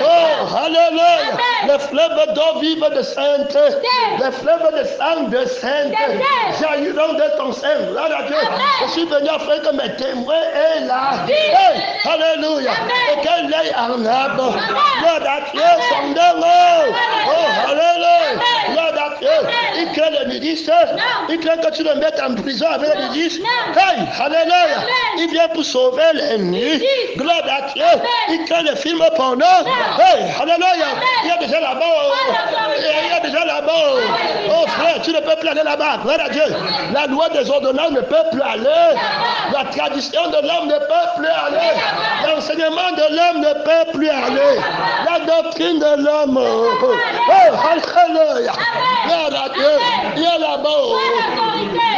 Oh, alléluia. Les fleuves d'eau vive de sainte. Les fleuves de sang de sainte. Jailliront de ton sein. Gloire à Dieu. Je suis venu afin que mes témoins aient là. Hey, alléluia. Et qu'elle aille en arbre. Gloire à Dieu. Son nom. Oh, alléluia. Gloire à Dieu. Il crée le nudiste. Il craint que tu le mettes en prison avec les nudistes. Hey, alléluia. Il vient pour sauver les nus. Gloire à Dieu. Il crée les films porno. Hey, alléluia. Il y a déjà là-bas. Il y a déjà là-bas. Oh frère, tu ne peux plus aller là-bas. Gloire à Dieu. La loi des ordonnances ne peut plus aller. La tradition de l'homme ne peut plus aller. L'enseignement de l'homme ne peut plus aller. La doctrine de l'homme. Oh, alléluia. Gloire à Dieu. Il y a là-bas.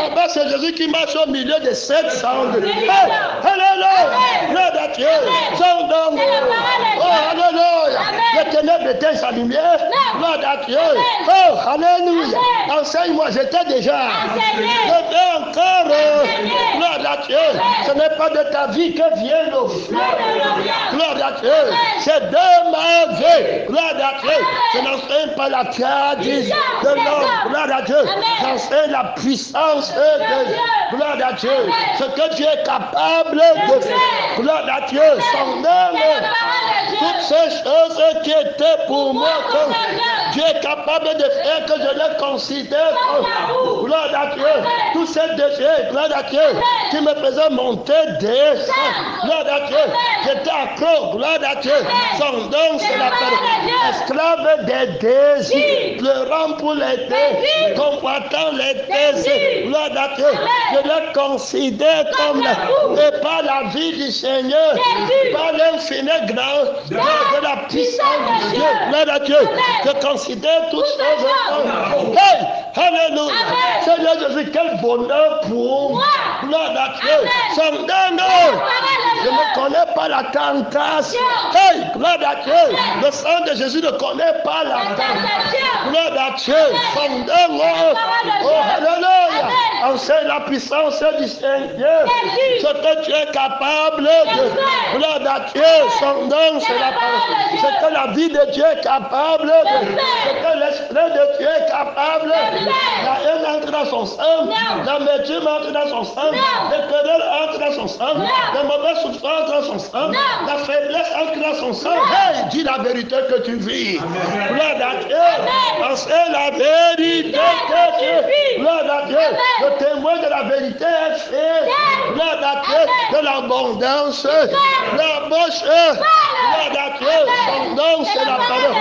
Là-bas, c'est Jésus qui marche au milieu des 700. Alléluia. Gloire à Dieu. Son nom. Oh, alléluia. Les ténèbres éteignent sa lumière. Gloire à Dieu. Oh, alléluia. Enseigne-moi, j'étais déjà. Je vais encore. Gloire à Dieu. Ce n'est pas de ta vie que vient le feu. Gloire à Dieu. C'est de ma vie. Gloire à Dieu. Je n'enseigne pas la tradition de l'homme. Gloire à Dieu. J'enseigne la puissance de Dieu. Gloire à Dieu. Ce que Dieu est capable de faire. Gloire à Dieu. Son nom. Toutes ces choses qui étaient pour moi, comme Dieu est capable de faire, que je les considère comme. Gloire à Dieu. Tous ces déchets, gloire à Dieu, qui me faisaient monter des seins. Gloire à Dieu. J'étais accro. Gloire à Dieu. Son nom, c'est la parole. Esclave des désirs. Pleurant pour les désirs. Combattant les désirs. Gloire à Dieu. Je les considère comme et par la vie du Seigneur, par l'infini grand de la puissance de Dieu. Gloire à Dieu. Je considère toutes choses comme. Hey! Alléluia. Seigneur Jésus, quel bonheur pour moi. Gloire à Dieu. Son nom. Je ne connais pas la tentation. Hey! Gloire à Dieu. Le sang de Jésus ne connaît pas la tentation. Gloire à Dieu. Son nom. Oh, alléluia. Enseigne la puissance du Seigneur. Ce que tu es capable de. Gloire à Dieu. Son nom, c'est la parole. Ce que la vie de Dieu est capable de. Ce que l'esprit de Dieu est capable de. La haine entre dans son sang. L'amertume entre dans son sang. Les querelles entre dans son sang. Les mauvaises souffrances entre dans son sang. La faiblesse entre dans son sang. Hey, dis la vérité que tu vis. Gloire à Dieu. Enseigne la vérité que tu vis. Gloire à Dieu. Le témoin de la vérité est fait. Gloire à Dieu. De l'abondance. La bouche. Gloire à Dieu. Son nom, c'est la parole.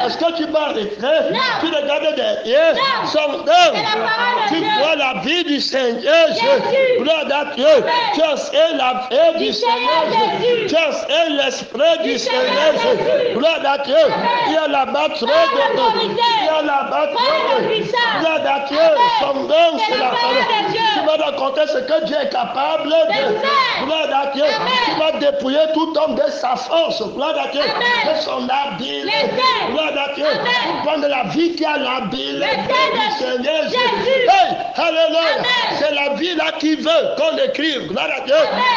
Est-ce que tu vas arrêter? Tu regardes derrière. Son nom. Tu vois la vie du Seigneur Jésus. Gloire à Dieu. Tu enseignes la vie du Seigneur Jésus. Tu enseignes l'esprit du Seigneur Jésus. Gloire à Dieu. Il y a là-bas trop de temps. Il y a là-bas trop de temps. Gloire à Dieu. Son nom, c'est la parole. Tu vas raconter ce que Dieu est capable de. Gloire à Dieu. Tu vas dépouiller tout homme de sa force. Gloire à Dieu. De son habileté. Gloire à Dieu. Pour prendre la vie qui a l'habileté du Seigneur Jésus. Hey, alléluia. C'est la vie là qui veut qu'on écrive. Gloire à Dieu.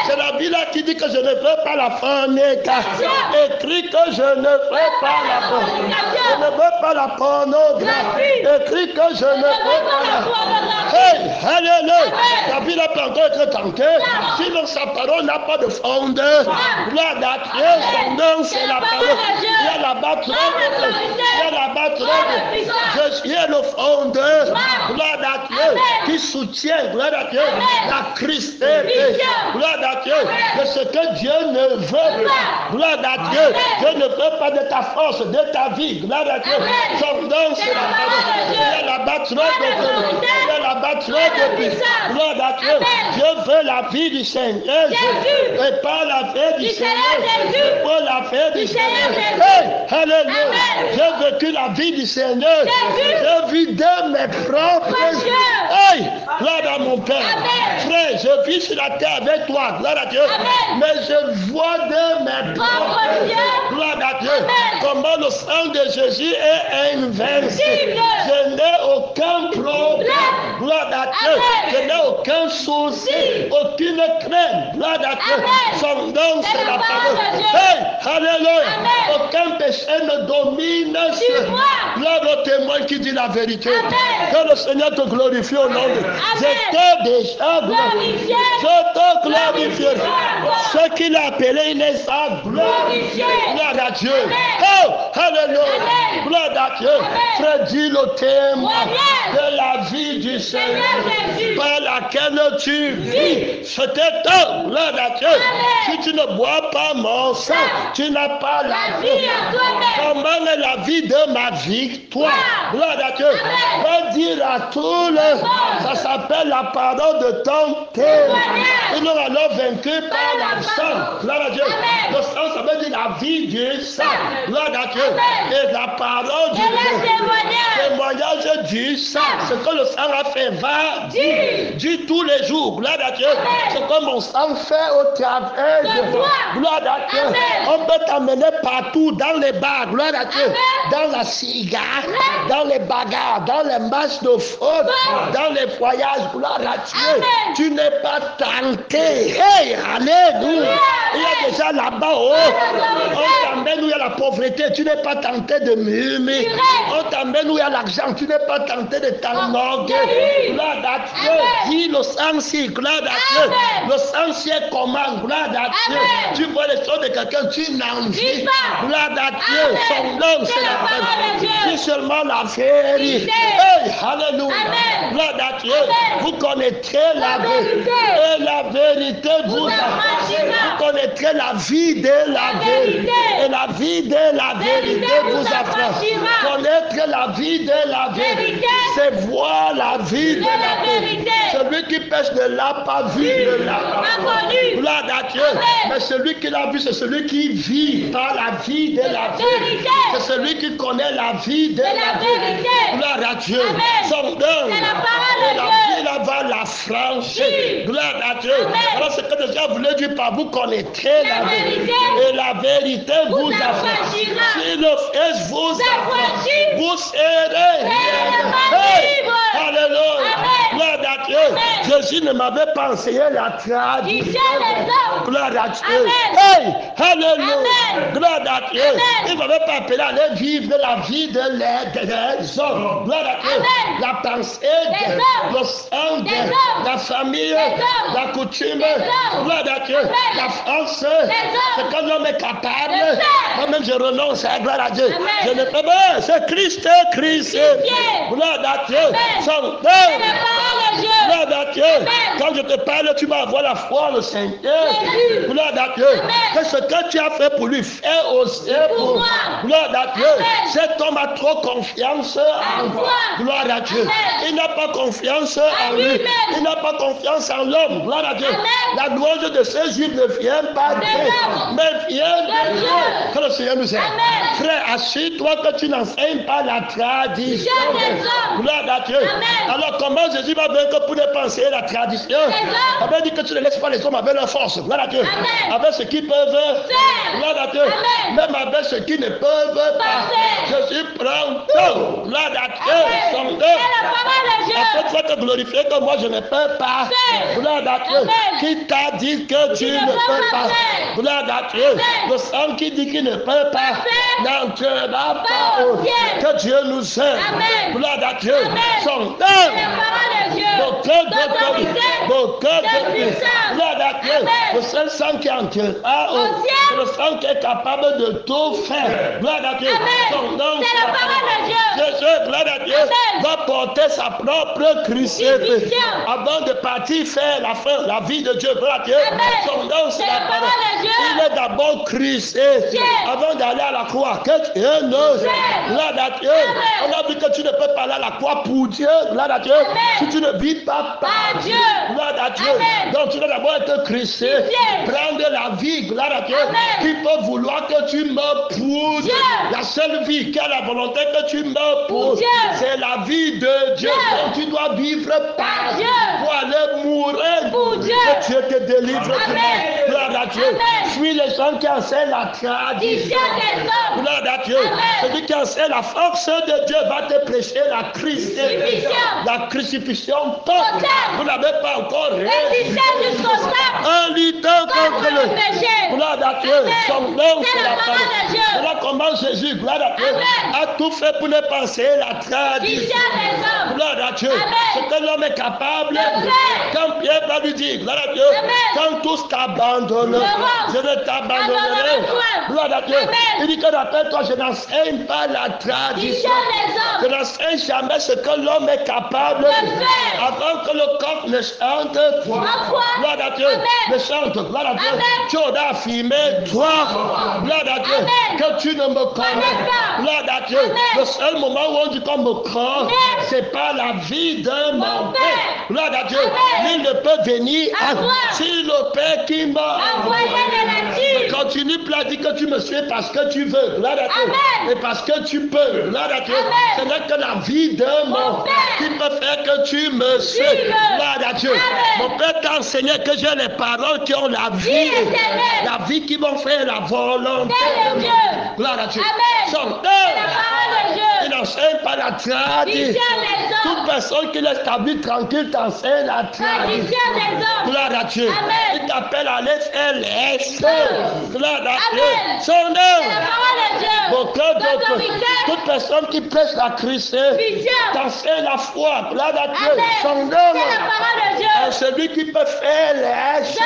C'est la vie là qui dit que je ne veux pas la fornication. Écrit que je ne veux pas la fornication. Je ne veux pas la pornographie. Écrit que je ne veux pas la. Hey, alléluia. La vie là peut encore être tentée. Sinon sa parole n'a pas de fondeur. Gloire à Dieu. Son nom, c'est la parole. Il y a là-bas trop de Jésus est le fondeur. Gloire à Dieu. Qui soutient, gloire à Dieu, la Christité. Gloire à Dieu. De ce que Dieu ne veut pas. Gloire à Dieu. Dieu ne veut pas de ta force, de ta vie. Gloire à Dieu. Son nom, c'est la parole. Il y a là-bas trop de puissance. Gloire à Dieu. Dieu veut la vie du Seigneur. Et pas la vie du Seigneur. Pour la vie du Seigneur. Hey, alléluia. J'ai vécu la vie du Seigneur. J'ai vu de mes propres yeux. Hey, gloire à mon Père. Frère, je vis sur la terre avec toi. Gloire à Dieu. Mais je vois de mes propres yeux. Gloire à Dieu. Comment le sang de Jésus est invincible. Je n'ai aucun problème. Gloire à Dieu. Je n'ai aucun souci. Aucune crainte. Gloire à Dieu. Son nom, c'est la parole. Hey, alléluia. Aucun péché ne domine sur moi. Gloire au témoin qui dit la vérité. Que le Seigneur te glorifie au nom de Dieu. Je t'ai déjà glorifié. Je te glorifie. Ce qu'il a appelé, il est sa glorifié. Gloire à Dieu. Oh, alléluia. Gloire à Dieu. Frère, dis le témoin de la vie du Seigneur par laquelle tu vis. C'était toi. Gloire à Dieu. Si tu ne bois pas mon sang, tu n'as pas la vie. Comment est la vie de ma victoire? Gloire à Dieu. Va dire à tous les, ça s'appelle la pardon de ton témoin. Ils l'ont alors vaincu par la sang. Gloire à Dieu. Le sang, ça veut dire la vie du sang. Gloire à Dieu. Et la parole du témoignage du sang. Ce que le sang a fait, va dire tous les jours. Gloire à Dieu. Ce que mon sang fait au travers de toi. Gloire à Dieu. On peut t'amener partout dans les bars. Gloire à Dieu. Dans la cigare, dans les bagarres, dans les matchs de foot, dans les voyages. Gloire à Dieu. Tu n'es pas tenté. Hey, alléluia. Il y a déjà là-bas, on t'emmène où il y a la pauvreté. Tu n'es pas tenté de murmurer. On t'emmène où il y a l'argent. Tu n'es pas tenté de t'enorgueillir. Gloire à Dieu. Dis le sang-ci. Gloire à Dieu. Le sang-ci est comment? Gloire à Dieu. Tu vois les choses de quelqu'un, tu n'en vis. Gloire à Dieu. Son nom, c'est la parole. Dis seulement la vérité. Hey, alléluia. Gloire à Dieu. Vous connaîtrez la vérité. Et la vérité vous affranchira. Vous connaîtrez la vie de la vérité. Et la vie de la vérité vous affranchira. Connaître la vie de la vérité, c'est voir la vie de la vérité. Celui qui pêche ne l'a pas vu, ne l'a pas connu. Gloire à Dieu. Mais celui qui l'a vu, c'est celui qui vit par la vie de la vérité. C'est celui qui connaît la vie de la vérité. Gloire à Dieu. Son nom. Et la vie là-bas la franchir. Gloire à Dieu. Alors ce que déjà voulait dire par vous connaîtrez la vérité. Et la vérité vous affranchira. Si le Fils vous affranchit, vous serez libres. Alléluia. Gloire à Dieu. Jésus ne m'avait pas enseigné la tradition. Gloire à Dieu. Hey, alléluia. Gloire à Dieu. Il ne m'avait pas appelé à aller vivre la vie de les hommes. Gloire à Dieu. La pensée, le sang, la famille, la coutume. Gloire à Dieu. La France. C'est quand l'homme est capable. Moi-même, je renonce à gloire à Dieu. Je ne peux pas. C'est Christ, Christ. Gloire à Dieu. Son nom. Gloire à Dieu. Quand je te parle, tu vas avoir la foi en le Seigneur. Gloire à Dieu. Que ce que tu as fait pour lui, fais aussi pour moi. Gloire à Dieu. Cet homme a trop confiance en toi. Gloire à Dieu. Il n'a pas confiance en lui. Il n'a pas confiance en l'homme. Gloire à Dieu. La louange de ces juifs ne vient pas d'eux, mais vient de Dieu. Que le Seigneur nous aide. Frère, assure-toi que tu n'enseignes pas la tradition. Gloire à Dieu. Alors comment Jésus va vaincre pour ne pas enseigner la tradition? Ça veut dire que tu ne laisses pas les hommes avec leur force. Gloire à Dieu. Avec ce qu'ils peuvent. Gloire à Dieu. Même avec ce qu'ils ne peuvent pas. Jésus prend tout. Gloire à Dieu. Son nom. Après, tu vas te glorifier que moi je ne peux pas. Gloire à Dieu. Qui t'a dit que tu ne peux pas? Gloire à Dieu. Le sang qui dit qu'il ne peut pas n'entrera pas au ciel. Que Dieu nous aide. Gloire à Dieu. Son nom. Mon cœur de puissance. Gloire à Dieu. Le seul sang qui entrera au ciel, c'est le sang qui est capable de tout faire. Gloire à Dieu. Son nom C'est la parole de Dieu. Jésus, gloire à Dieu, Amen. va porter sa propre crucifixion Crucifixion. avant de partir faire la fin, la vie de Dieu. Gloire à Dieu. Amen. Son nom, c'est C'est la parole de Dieu. Il est d'abord crucifié avant d'aller à la croix. Que Dieu nous. Gloire à Dieu. Amen. On a vu que tu ne peux pas aller à la croix pour Dieu. Gloire à Dieu. Amen. Si tu ne vis pas par Dieu. Gloire à Dieu. Amen. Donc tu dois d'abord être crucifié. Prendre la vie. Gloire à Dieu. Amen. Qui peut vouloir que tu meurs pour Dieu. La seule vie qui a la volonté que tu meurs pour, Dieu. c'est la vie de Dieu. Dieu. Donc tu dois vivre par Dieu. pour aller mourir. Pour Dieu. Que Dieu te délivre. Amen. Gloire à Dieu. Amen. Fuis les gens qui enseignent la tradition. Tradition des hommes. Gloire à Dieu. Amen. Celui qui enseigne la force de Dieu va te prêcher la crucifixion. La crucifixion totale. Vous n'avez pas encore Résistez jusqu'au sang. en luttant contre Contre le péché. Gloire à Dieu. Amen. Son nom, C'est la parole de Dieu. Voilà comment Jésus, gloire à Dieu, Amen. a tout fait pour ne pas enseigner la tradition. Tradition des hommes. Gloire à Dieu. Amen. Ce que l'homme est capable. De faire. Quand Pierre va lui dire, gloire à Dieu, Amen. quand tous t'abandonneront, Verront. je ne t'abandonnerai. Abandonnerai point. Gloire à Dieu. Amen. Il dit que rappelle-toi, je n'enseigne pas la tradition. Tradition des Je hommes. n'enseigne jamais ce que l'homme est capable De faire. avant que le corps ne chante. Foi. Gloire à Dieu. Amen. Ne chante. Gloire à Dieu. Amen. Tu auras affirmé, toi, gloire à Dieu, Amen. que tu ne me connais pas. Gloire à Dieu. Amen. Le seul moment où on dit qu'on me croit, Amen. c'est pas la vie de mon Père. Père. Gloire à Dieu. Amen. Il ne peut venir À toi. si le Père qui m'a Envoyez les natifs. continue à dire que tu me suis parce que tu veux. Gloire à Dieu. Amen. Et parce que tu peux. Gloire à Dieu. Amen. Ce n'est que la vie de mon Père qui peut faire que tu me suis. Suis-le. Gloire à Dieu. Amen. Mon Père t'a enseigné que j'ai les paroles qui ont la vie. éternelle. La vie qui vont faire la volonté Père de Dieu. Gloire à Dieu. Amen. Son C'est la parole de Dieu. il n'enseigne pas la tradition. Tradition des Toute hommes. personne qui laisse ta vie tranquille t'enseigne la tradition. Tradition des hommes. Gloire à Dieu. Amen. Il t'appelle à aller faire les Amen. Gloire à Dieu. Amen. Son C'est la nom. parole de Dieu. Donc, L'autorité. toute personne qui prêche la crucifixion Vision. t'enseigne la foi. Gloire à Dieu. Amen. Son C'est nom. la parole de Dieu. Et celui qui peut faire les choses.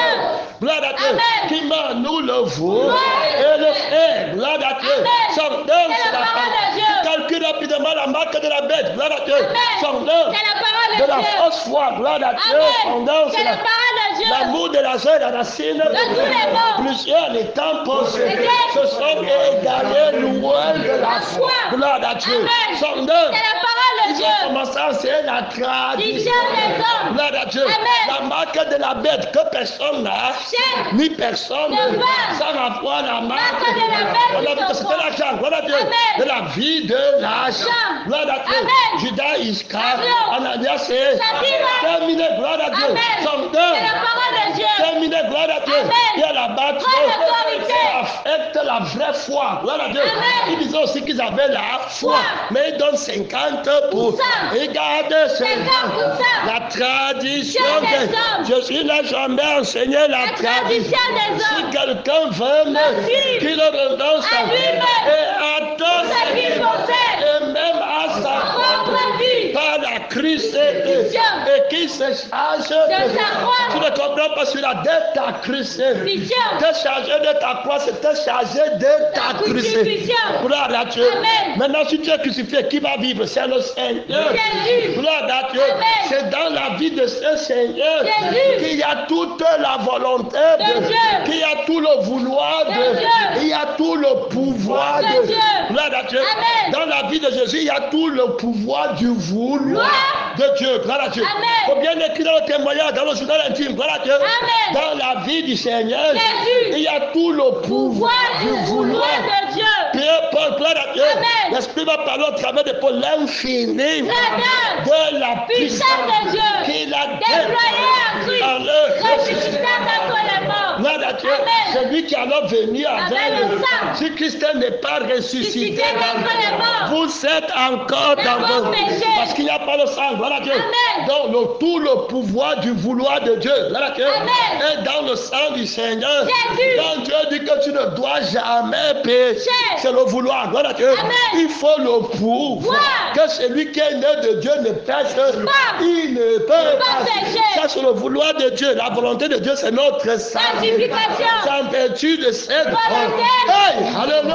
Gloire à Dieu. Amen. Qui met en nous le vous Ouais. et le fait. Gloire à Dieu. Amen. Son nom, C'est la parole de Dieu. Calcule rapidement la marque de la bête. Gloire à Dieu. Amen. Son nom. C'est la parole de De la Dieu. fausse foi. Gloire à Dieu. Son Amen. nom, C'est la parole de Dieu. l'amour de la joie et la racine. tous les morts. Plusieurs étant posés. Exact. Se sont égalés loin de la foi. Gloire à Dieu. Amen. Son nom. C'est la parole de Ils Dieu. ont commencé à enseigner la tradition. Tradition des hommes. Gloire à Dieu. Amen. La marque de la bête que personne n'a, Chef. ni personne Ne va. sans avoir la marque Marque de la bête On a ni dit que son c'était corps. l'argent. Gloire à Dieu. Amen. De la vie de l'argent. Jean. Gloire à Dieu. Amen. Judas Iscariot. Amen. Ananias c'est Sapphira. terminé. Gloire à Dieu. Amen. Son C'est nom. la parole de Dieu. Terminé. Gloire à Dieu. Amen. Il y a la bâtiment. Prends l'autorité. Ça affecte la vraie foi. Gloire à Dieu. Amen. Ils disaient aussi qu'ils avaient la foi. Foi. Mais ils donnent 50 pour. 50%. Regardez 50%. la tradition des des hommes. Je suis là, jamais enseigné la La tradition des Si hommes. quelqu'un veut Merci. qu'il renonce À lui-même. et à tous Sa vie possède. et même à sa Propre vie. par la crucifixion et qui se charge De sa croix. Tu ne comprends pas cela de ta crucifixion. Vision. Te charger de ta croix, c'est te charger de ta crucifixion. Crucifixion. Gloire à Dieu. Amen. Maintenant, si tu es crucifié, qui va vivre? C'est le Seigneur. Jésus. Gloire à Dieu. Amen. C'est dans la vie de ce Seigneur Jésus. qu'il y a toute la volonté De de Dieu. qu'il y a tout le vouloir De de Dieu. il y a tout le pouvoir De de Dieu. Gloire à Dieu. Amen. Dans la vie de Jésus, il y a tout le pouvoir du vouloir de Dieu. Gloire à Dieu. Amen. Faut bien écrire dans le témoignage, dans le journal intime. Gloire à Dieu. Amen. Dans la vie du Seigneur, Jésus. il y a tout le pouvoir Pouvoir du du vouloir. vouloir de Dieu. Pierre, Paul, gloire à Dieu. Amen. L'Esprit va parler au travers de Paul, l'infini de la Puissance de Dieu. qu'il a Déployé en Christ. en eux. Ressuscité d'entre les morts. Gloire à Dieu. Amen. C'est lui qui alors venu avec Avec le sang. Si Christ n'est pas ressuscité Ressuscité d'entre les morts. vous êtes encore dans Dans vos vos péchés. Parce qu'il n'y a pas le sang. Gloire à Dieu. Amen. Donc tout le pouvoir du vouloir de Dieu. Gloire à Dieu. Amen. Est dans le sang du Seigneur. Jésus. Donc Dieu dit que tu ne dois jamais pécher. C'est le vouloir. Gloire à Dieu. Amen. Il faut le pouvoir. Que celui qui est né de Dieu ne pêche pas. Il ne peut pas. pécher. Ça, c'est le vouloir de Dieu. La volonté de Dieu, c'est notre sanctification. Sanctification. C'est en vertu de cette Volonté. Hey, alléluia.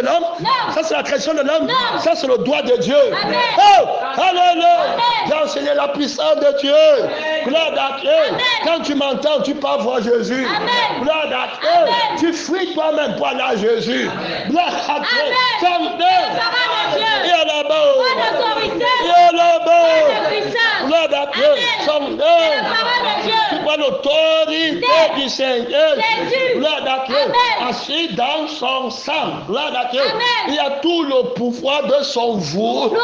de l'homme. Non. Ça, c'est la création de l'homme. Non. Ça, c'est le doigt de Dieu. Amen. Oh, alléluia. Amen. J'ai enseigné la puissance de Dieu. Gloire à Dieu. Amen. Quand tu m'entends, tu peux voir Jésus. Amen. Gloire à Dieu. Amen. Tu fuis toi-même pour aller à Jésus. Gloire à Dieu. Amen. Chantez. La parole de Dieu. Et à la bas. Pas d'autorité. Et à la Pas bas. de puissance. Gloire à Dieu. Amen. La Chantez. parole de Dieu. Tu vois l'autorité du Seigneur. Jésus. Gloire à Dieu. Amen. Assis dans son sang. Gloire à Dieu. Amen. Il y a tout le pouvoir de son vous. Gloire.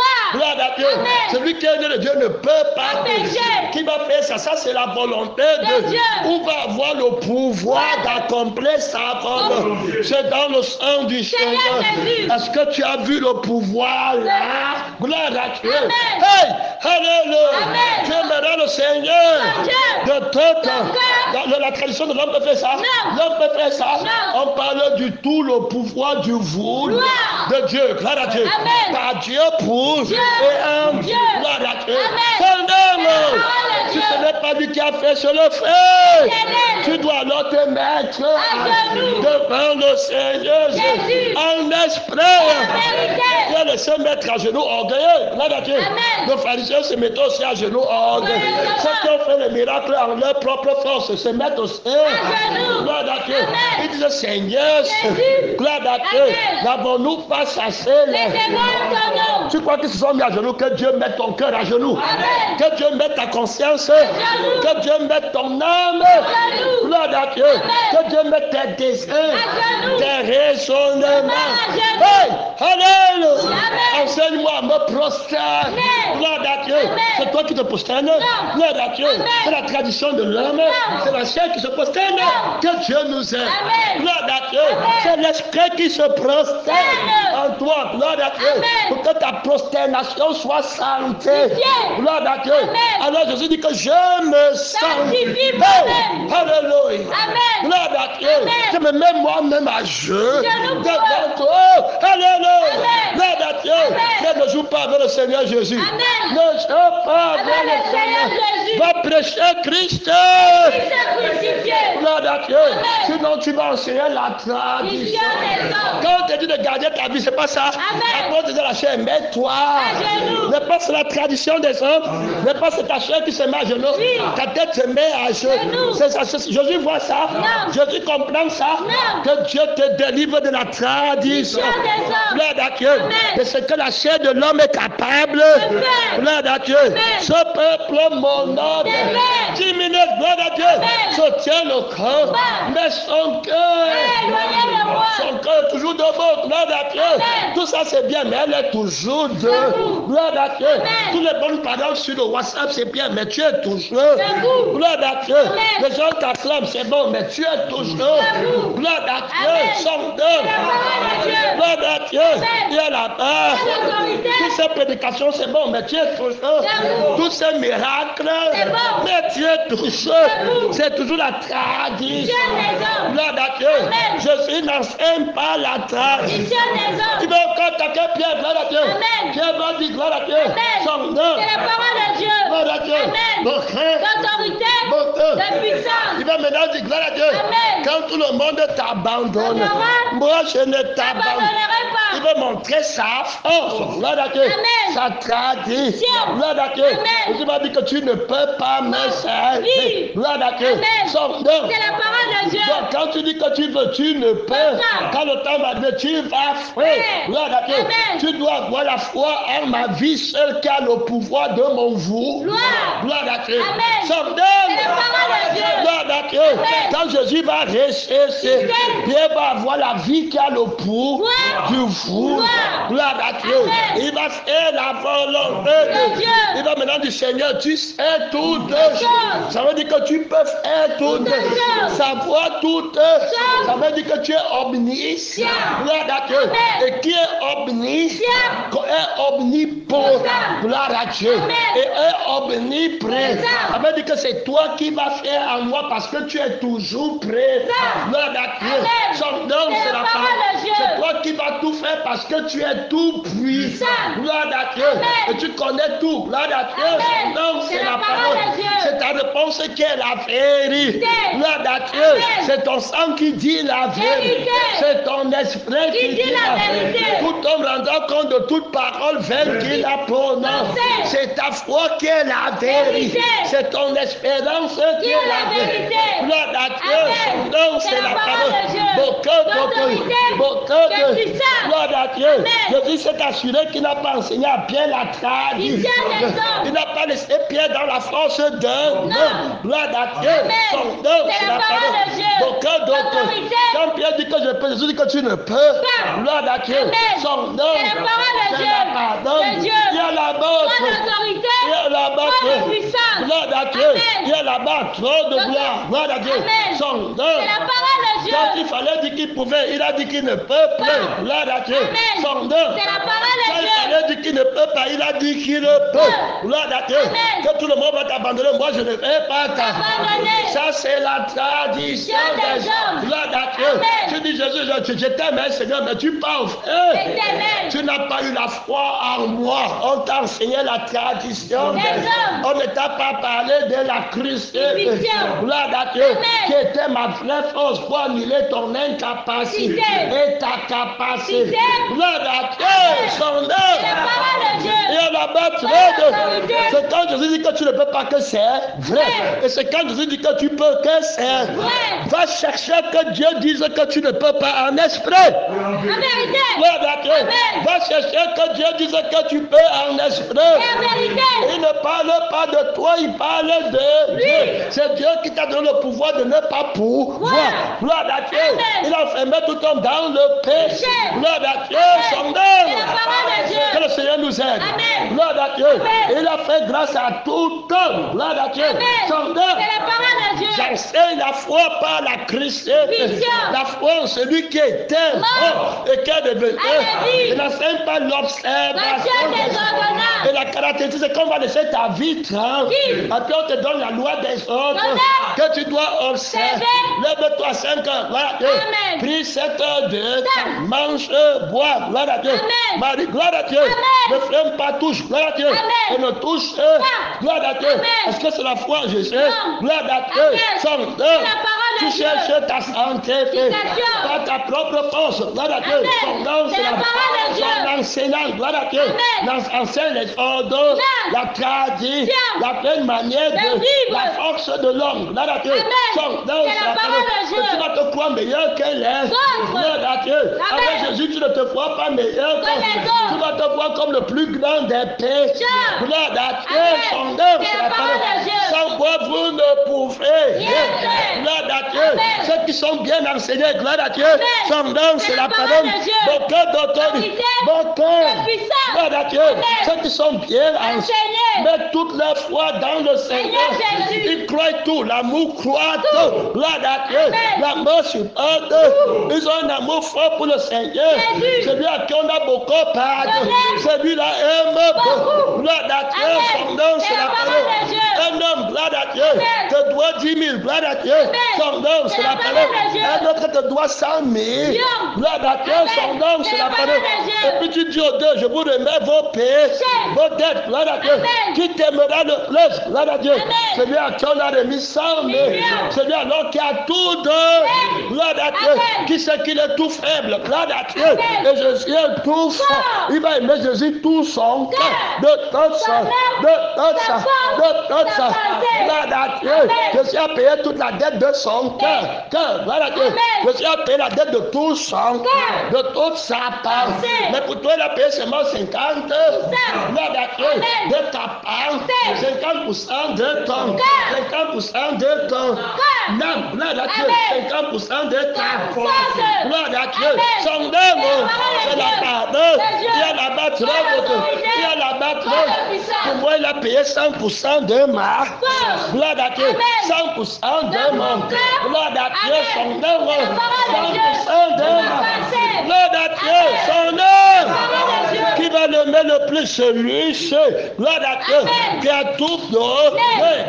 À Dieu. Amen. Celui qui est né de Dieu ne peut pas Empêcher. Qui va faire ça? Ça, c'est la volonté De de Dieu. Où va avoir le pouvoir d'accomplir sa volonté. C'est dans le sang du Seigneur Seigneur. Jésus. Est-ce que tu as vu le pouvoir là? Gloire à Dieu. Amen. Hey! Alléluia. Amen. Dieu me rend le Seigneur. Dieu. De tout temps. cœur. Dans la tradition de l'homme peut faire ça. Non. L'homme peut faire ça. Non. On parle du tout le pouvoir du vous Gloire. de Dieu. Gloire à Dieu. Amen. Par Dieu pour Dieu. et en Dieu. Gloire à Dieu. Amen. Seigneur, C'est la parole de si Dieu. ce n'est pas lui qui a fait, je le fais. Seigneur. Tu dois alors te mettre À genoux. devant le Seigneur Jésus. en esprit. vérité. Tu vas laisser mettre à genoux orgueilleux. Gloire à Dieu. Amen. Les pharisiens se mettent aussi à genoux orgueilleux. Amen. Ceux qui ont fait le miracle en leur propre force se mettent aussi. genoux. Gloire à Dieu. Amen. Ils disent Seigneur, Jésus. gloire à Dieu. Amen. N'avons-nous pas chassé Les démons ton nom. Tu crois qu'ils se sont mis à genoux? Que Dieu mette ton cœur à genoux. Amen. Que Dieu mette ta conscience. genoux. Que Dieu mette ton âme. genoux. Gloire à Dieu. Amen. Que Dieu mette tes désirs, genoux. tes raisonnements. À genoux. Hey, alléluia. Amen. Enseigne-moi à me prosterner. Amen. Gloire à Dieu. Amen. C'est toi qui te prosternes. Non. Gloire à Dieu. Amen. C'est la tradition de l'homme. Non. C'est la chair qui se prosterne. Non. Que Dieu nous aide. Amen. Gloire à Dieu. Amen. C'est l'esprit qui se prosterne Amen. en toi. Gloire à Dieu. Amen. Pour que ta prosternation soit sanctifiée. Sanctifiée. Gloire à Dieu. Amen. Alors Jésus dit que je me sanctifie. Sanctifie moi-même. Alléluia. Amen. Gloire à Dieu. Amen. Je me mets moi-même à jeu Genoux pour devant toi. Alléluia. Amen. Gloire à Dieu. Amen. Mais ne joue pas avec le Seigneur Jésus. Amen. Ne joue pas avec Amen, le le Seigneur Seigneur. Jésus. Va prêcher Christ. Il s'est crucifié. Gloire à Dieu. Amen. Sinon tu vas enseigner la tradition. Vision des hommes. Quand on te dit de garder ta vie, c'est pas ça. Amen. Après on te dit la chair, mets-toi. genoux. N'est pas c'est la tradition des hommes. N'est pas c'est ta chair qui se met à genoux. Oui. Ta tête se met à genoux. Genoux. C'est ça. Jésus voit ça. Non. Jésus comprend ça. Non. Que Dieu te délivre de la tradition. Vision des hommes. Gloire à Dieu. Amen. De ce que la chair de l'homme est capable. Amen. Gloire à Dieu. Amen. Ce peuple, mon ordre. Amen. 10 minutes, gloire à Dieu. Amen. Se tient le corps. Amen. Mais son cœur. Éloignez de moi. Son cœur est toujours debout. Gloire à Dieu. Amen. Tout ça c'est bien, mais elle est toujours Debout. debout. Gloire à Dieu. Amen. Tous les bonnes paroles sur le WhatsApp c'est bien, mais tu es toujours Debout. Gloire à Dieu. Amen. Les gens t'acclament, c'est bon, mais tu es toujours Debout. Gloire à Dieu. Amen. Son C'est la parole de Dieu. Gloire à Dieu. Amen. Il y a là-bas. C'est l'autorité. Toutes ces prédications, c'est bon, mais tu es toujours Debout. tous ces miracles, C'est bon. mais tu es toujours Debout. c'est toujours la tradition. Vision des hommes. Gloire à Dieu. Amen. Jésus n'enseigne pas la tradition. Vision des Tu hommes. veux encore attaquer Pierre, gloire à Dieu. Amen. Pierre va dire gloire à Dieu. Amen. Son nom. C'est la parole de Dieu. Gloire à Dieu. Amen. Mon frère. D'autorité. Mon Dieu. De puissance. Il va maintenant dire gloire à Dieu. Amen. Quand tout le monde t'abandonne, Abandonnera. moi je ne t'abandonne. N'abandonnerai pas. Il veut montrer sa force. Gloire à Dieu. Amen. Sa tradition. Gloire à Dieu. Amen. Il va dire que tu ne peux pas me servir. Oui. Gloire à Dieu. Amen. Son nom. C'est la parole de Dieu. Donc, quand tu dis que tu veux, tu ne peux. pas. Quand le temps va venir, tu vas faire. Oui. Gloire à Dieu. Amen. Tu dois avoir la foi en ma vie, seul qui a le pouvoir de mon vous. Gloire. Gloire à Dieu. Amen. Son nom. C'est la parole de Dieu. Gloire à Dieu. Amen. Quand Jésus va ressusciter, Amen. Pierre va avoir la vie qui a le pouvoir Gloire. du vous. Gloire. Gloire à Dieu. Amen. Il va faire la volonté De de Dieu. Il va maintenant dire Seigneur, tu sais toutes choses. choses. Ça veut dire que tu peux faire toutes choses. savoir toutes Choses. Ça veut dire que tu es omniscient. Tiens. Gloire à Dieu. Amen. Et qui est omniscient Tiens. est omnipotent. Présent. Gloire à Dieu. Amen. Et est omniprésent. Présent. Ça veut dire que c'est toi qui vas faire en moi parce que tu es toujours présent. Présent. Gloire à Dieu. Amen. Son nom, C'est c'est la la parole parole. de Dieu. C'est toi qui vas tout faire parce que tu es tout puissant. Puissant. Gloire à Dieu. Amen. Et tu connais tout. Gloire à Dieu. Amen. Son nom, c'est la parole. de Dieu. C'est ta réponse qui est la vérité. Vérité. Gloire à Dieu. Amen. C'est ton sang qui dit la vérité. Vérité. C'est ton l'esprit qui dit la vérité. Tout homme rendant compte de toute parole vaine qu'il a prononcée. C'est ta foi qui est la vérité. C'est ton espérance qui est la vérité. Gloire à Dieu, son nom, c'est la parole. Beaucoup d'autorité, gloire à Dieu. Jésus s'est assuré qu'il n'a pas enseigné à Pierre la tradition. Il n'a pas laissé Pierre dans la force d'un homme. Gloire à Dieu, son nom, c'est la parole. Beaucoup d'autorité. Quand Pierre dit que je peux, Jésus dit que tu ne peux. Gloire à Dieu, son nom, c'est la parole. Il y a là-bas, il y a là-bas, gloire à Dieu. Il y a là-bas trop de gloire. Gloire à Dieu, son nom. Quand il fallait dire qu'il pouvait, il a dit qu'il ne peut plus. Gloire à Dieu, son nom. Quand il fallait dire qu'il ne peut pas, il a dit qu'il peut. Gloire à Dieu. Que tout le monde va t'abandonner. Moi, je ne vais pas t'abandonner. Ça, c'est la tradition des hommes. Gloire à Dieu. Tu dis, Jésus, je t'aime, Seigneur, mais tu penses. Tu n'as pas eu la foi en moi. On t'a enseigné la tradition des hommes. On ne t'a pas parlé de la crucifixion. Gloire à Dieu. Qui était ma vraie force pour annuler ton incapacité et ta capacité. Gloire à Dieu. Son nom. Et on abat c'est quand Jésus dit que tu ne peux pas que c'est vrai. Et c'est quand Jésus dit que tu peux que c'est vrai. Va chercher que Dieu dise que tu ne peux pas en esprit. Gloire à Dieu. Va chercher que Dieu dise que tu peux en esprit. Il ne parle pas de toi, il parle de Dieu. C'est Dieu qui t'a donné le pouvoir de ne pas pouvoir. Gloire à Dieu. Il a enfermé tout homme dans le péché. Gloire à Dieu. Son nom. Que le Seigneur nous aide. Gloire à Dieu. Il a fait grâce à tout homme. Gloire à Dieu. Son nom. J'enseigne la foi par la crucifixion. La foi en celui qui était mort et qui est devenu. Je n'enseigne pas l'observation des ordonnances. Et la caractéristique, c'est qu'on va laisser ta vie tranquille. Après, on te donne la loi des autres que tu dois observer. Lève-toi à 5 heures. Gloire à Dieu. Prie 7 heures de temps. Mange, bois. Gloire à Dieu. Marie, gloire à Dieu. Ne freine pas, touche. Gloire à Dieu. Et ne touche. Gloire à Dieu. Est-ce que c'est la foi en Jésus? Gloire à Dieu. Son nom. Tu cherches ta santé, par ta propre force. Gloire à Dieu. Son nom, c'est la parole. Son enseignant. Gloire à Dieu. Enseigne les ordres, la tradition, la pleine manière de la force de l'homme. Gloire à Dieu. Son nom, c'est la parole. Tu vas te croire meilleur qu'elle est. Gloire à Dieu. Avec Jésus, tu ne te crois pas meilleur qu'elle. Tu vas te voir comme le plus grand des péchés. Gloire à Dieu. Son nom, c'est la parole. Sans moi, vous ne pouvez. Gloire à Dieu. Ceux qui sont bien enseignés, gloire à Dieu. Son nom, c'est la parole. Mon cœur d'autorité. Mon cœur. Gloire à Dieu. Ceux qui sont bien enseignés, mettent toute leur foi dans le Seigneur. Ils croient tout. L'amour croit tout. Gloire à Dieu. L'amour supporte. Ils ont un amour fort pour le Seigneur. Celui à qui on a beaucoup pardonné. Celui-là aime beaucoup. Gloire à Dieu. Son nom, c'est la parole. Un homme, gloire à Dieu, te doit 10 000. Gloire à Dieu. Son nom, c'est la parole. Un autre te doit 100 000. Gloire à Dieu. Son nom, c'est la parole. Et puis tu dis aux deux, je vous remets vos péchés, vos dettes. Gloire à Dieu. Qui t'aimera le plus? Gloire à Dieu. Celui à qui on a remis 100 000. Celui alors qui a tout donné. Gloire à Dieu. Qui sait qu'il est tout faible? Gloire à Dieu. Et Jésus est tout fort. Il va aimer Jésus tout son cœur. De tout ça. Gloire à Dieu. Jésus a payé toute la dette de son cœur. Gloire à Dieu. Jésus a payé la dette de tout son cœur. De toute sa part. Mais pour toi, il a payé seulement 50. Gloire à Dieu. De ta part. 50% de ton. 50% de ton. Non, gloire à Dieu. 50% de ta force. Gloire à Dieu. Son nom, c'est la parole. Il y a la battre. Il y a la battre. Pour moi, il a payé 100% de ma. Gloire à Dieu. 100% de mon. Gloire à Dieu. Son nom. 100% de ma. Gloire à Dieu. Son nom. Qui va l'aimer le plus? Celui-ci. Gloire à Dieu. Qui a tout donné.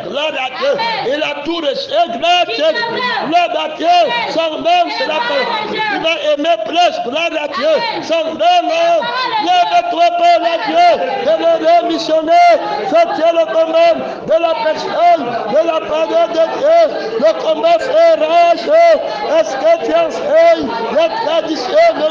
Gloire à Dieu. Il a tout reçu. Gloire à Dieu. Gloire à Dieu. Son nom, c'est la parole. Il va aimer plus. Gloire à Dieu. Son nom. Lève-toi, Père à Dieu. Et le missionnaire. Sortir le combat de la personne, de la parole de Dieu. Le combat fait rage. Est-ce que tu enseignes les traditions de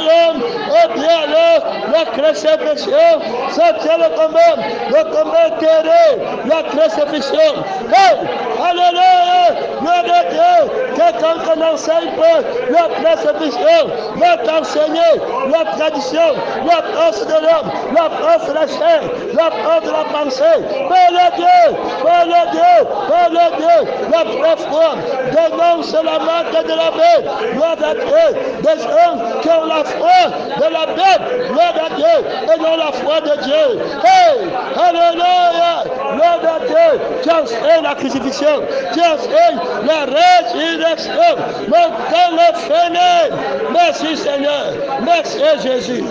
Et alors, la crucifixion, c'était le combat terré, la crucifixion. Hey, alléluia, gloire de Dieu. Quelqu'un qui n'enseigne pas la crucifixion va t'enseigner la tradition, la force de l'homme, la force de la chair, la force de la pensée. Par le Dieu, par le Dieu, par le Dieu, la vraie foi dénonce la marque de la bête, gloire de Dieu, des hommes qui ont la foi de la bête, gloire de Dieu, et non la foi de Dieu. Hey, alléluia, gloire de Dieu, tu enseignes la crucifixion, tu enseignes la résurrection, mon temps est fini. Merci Seigneur, merci Jésus.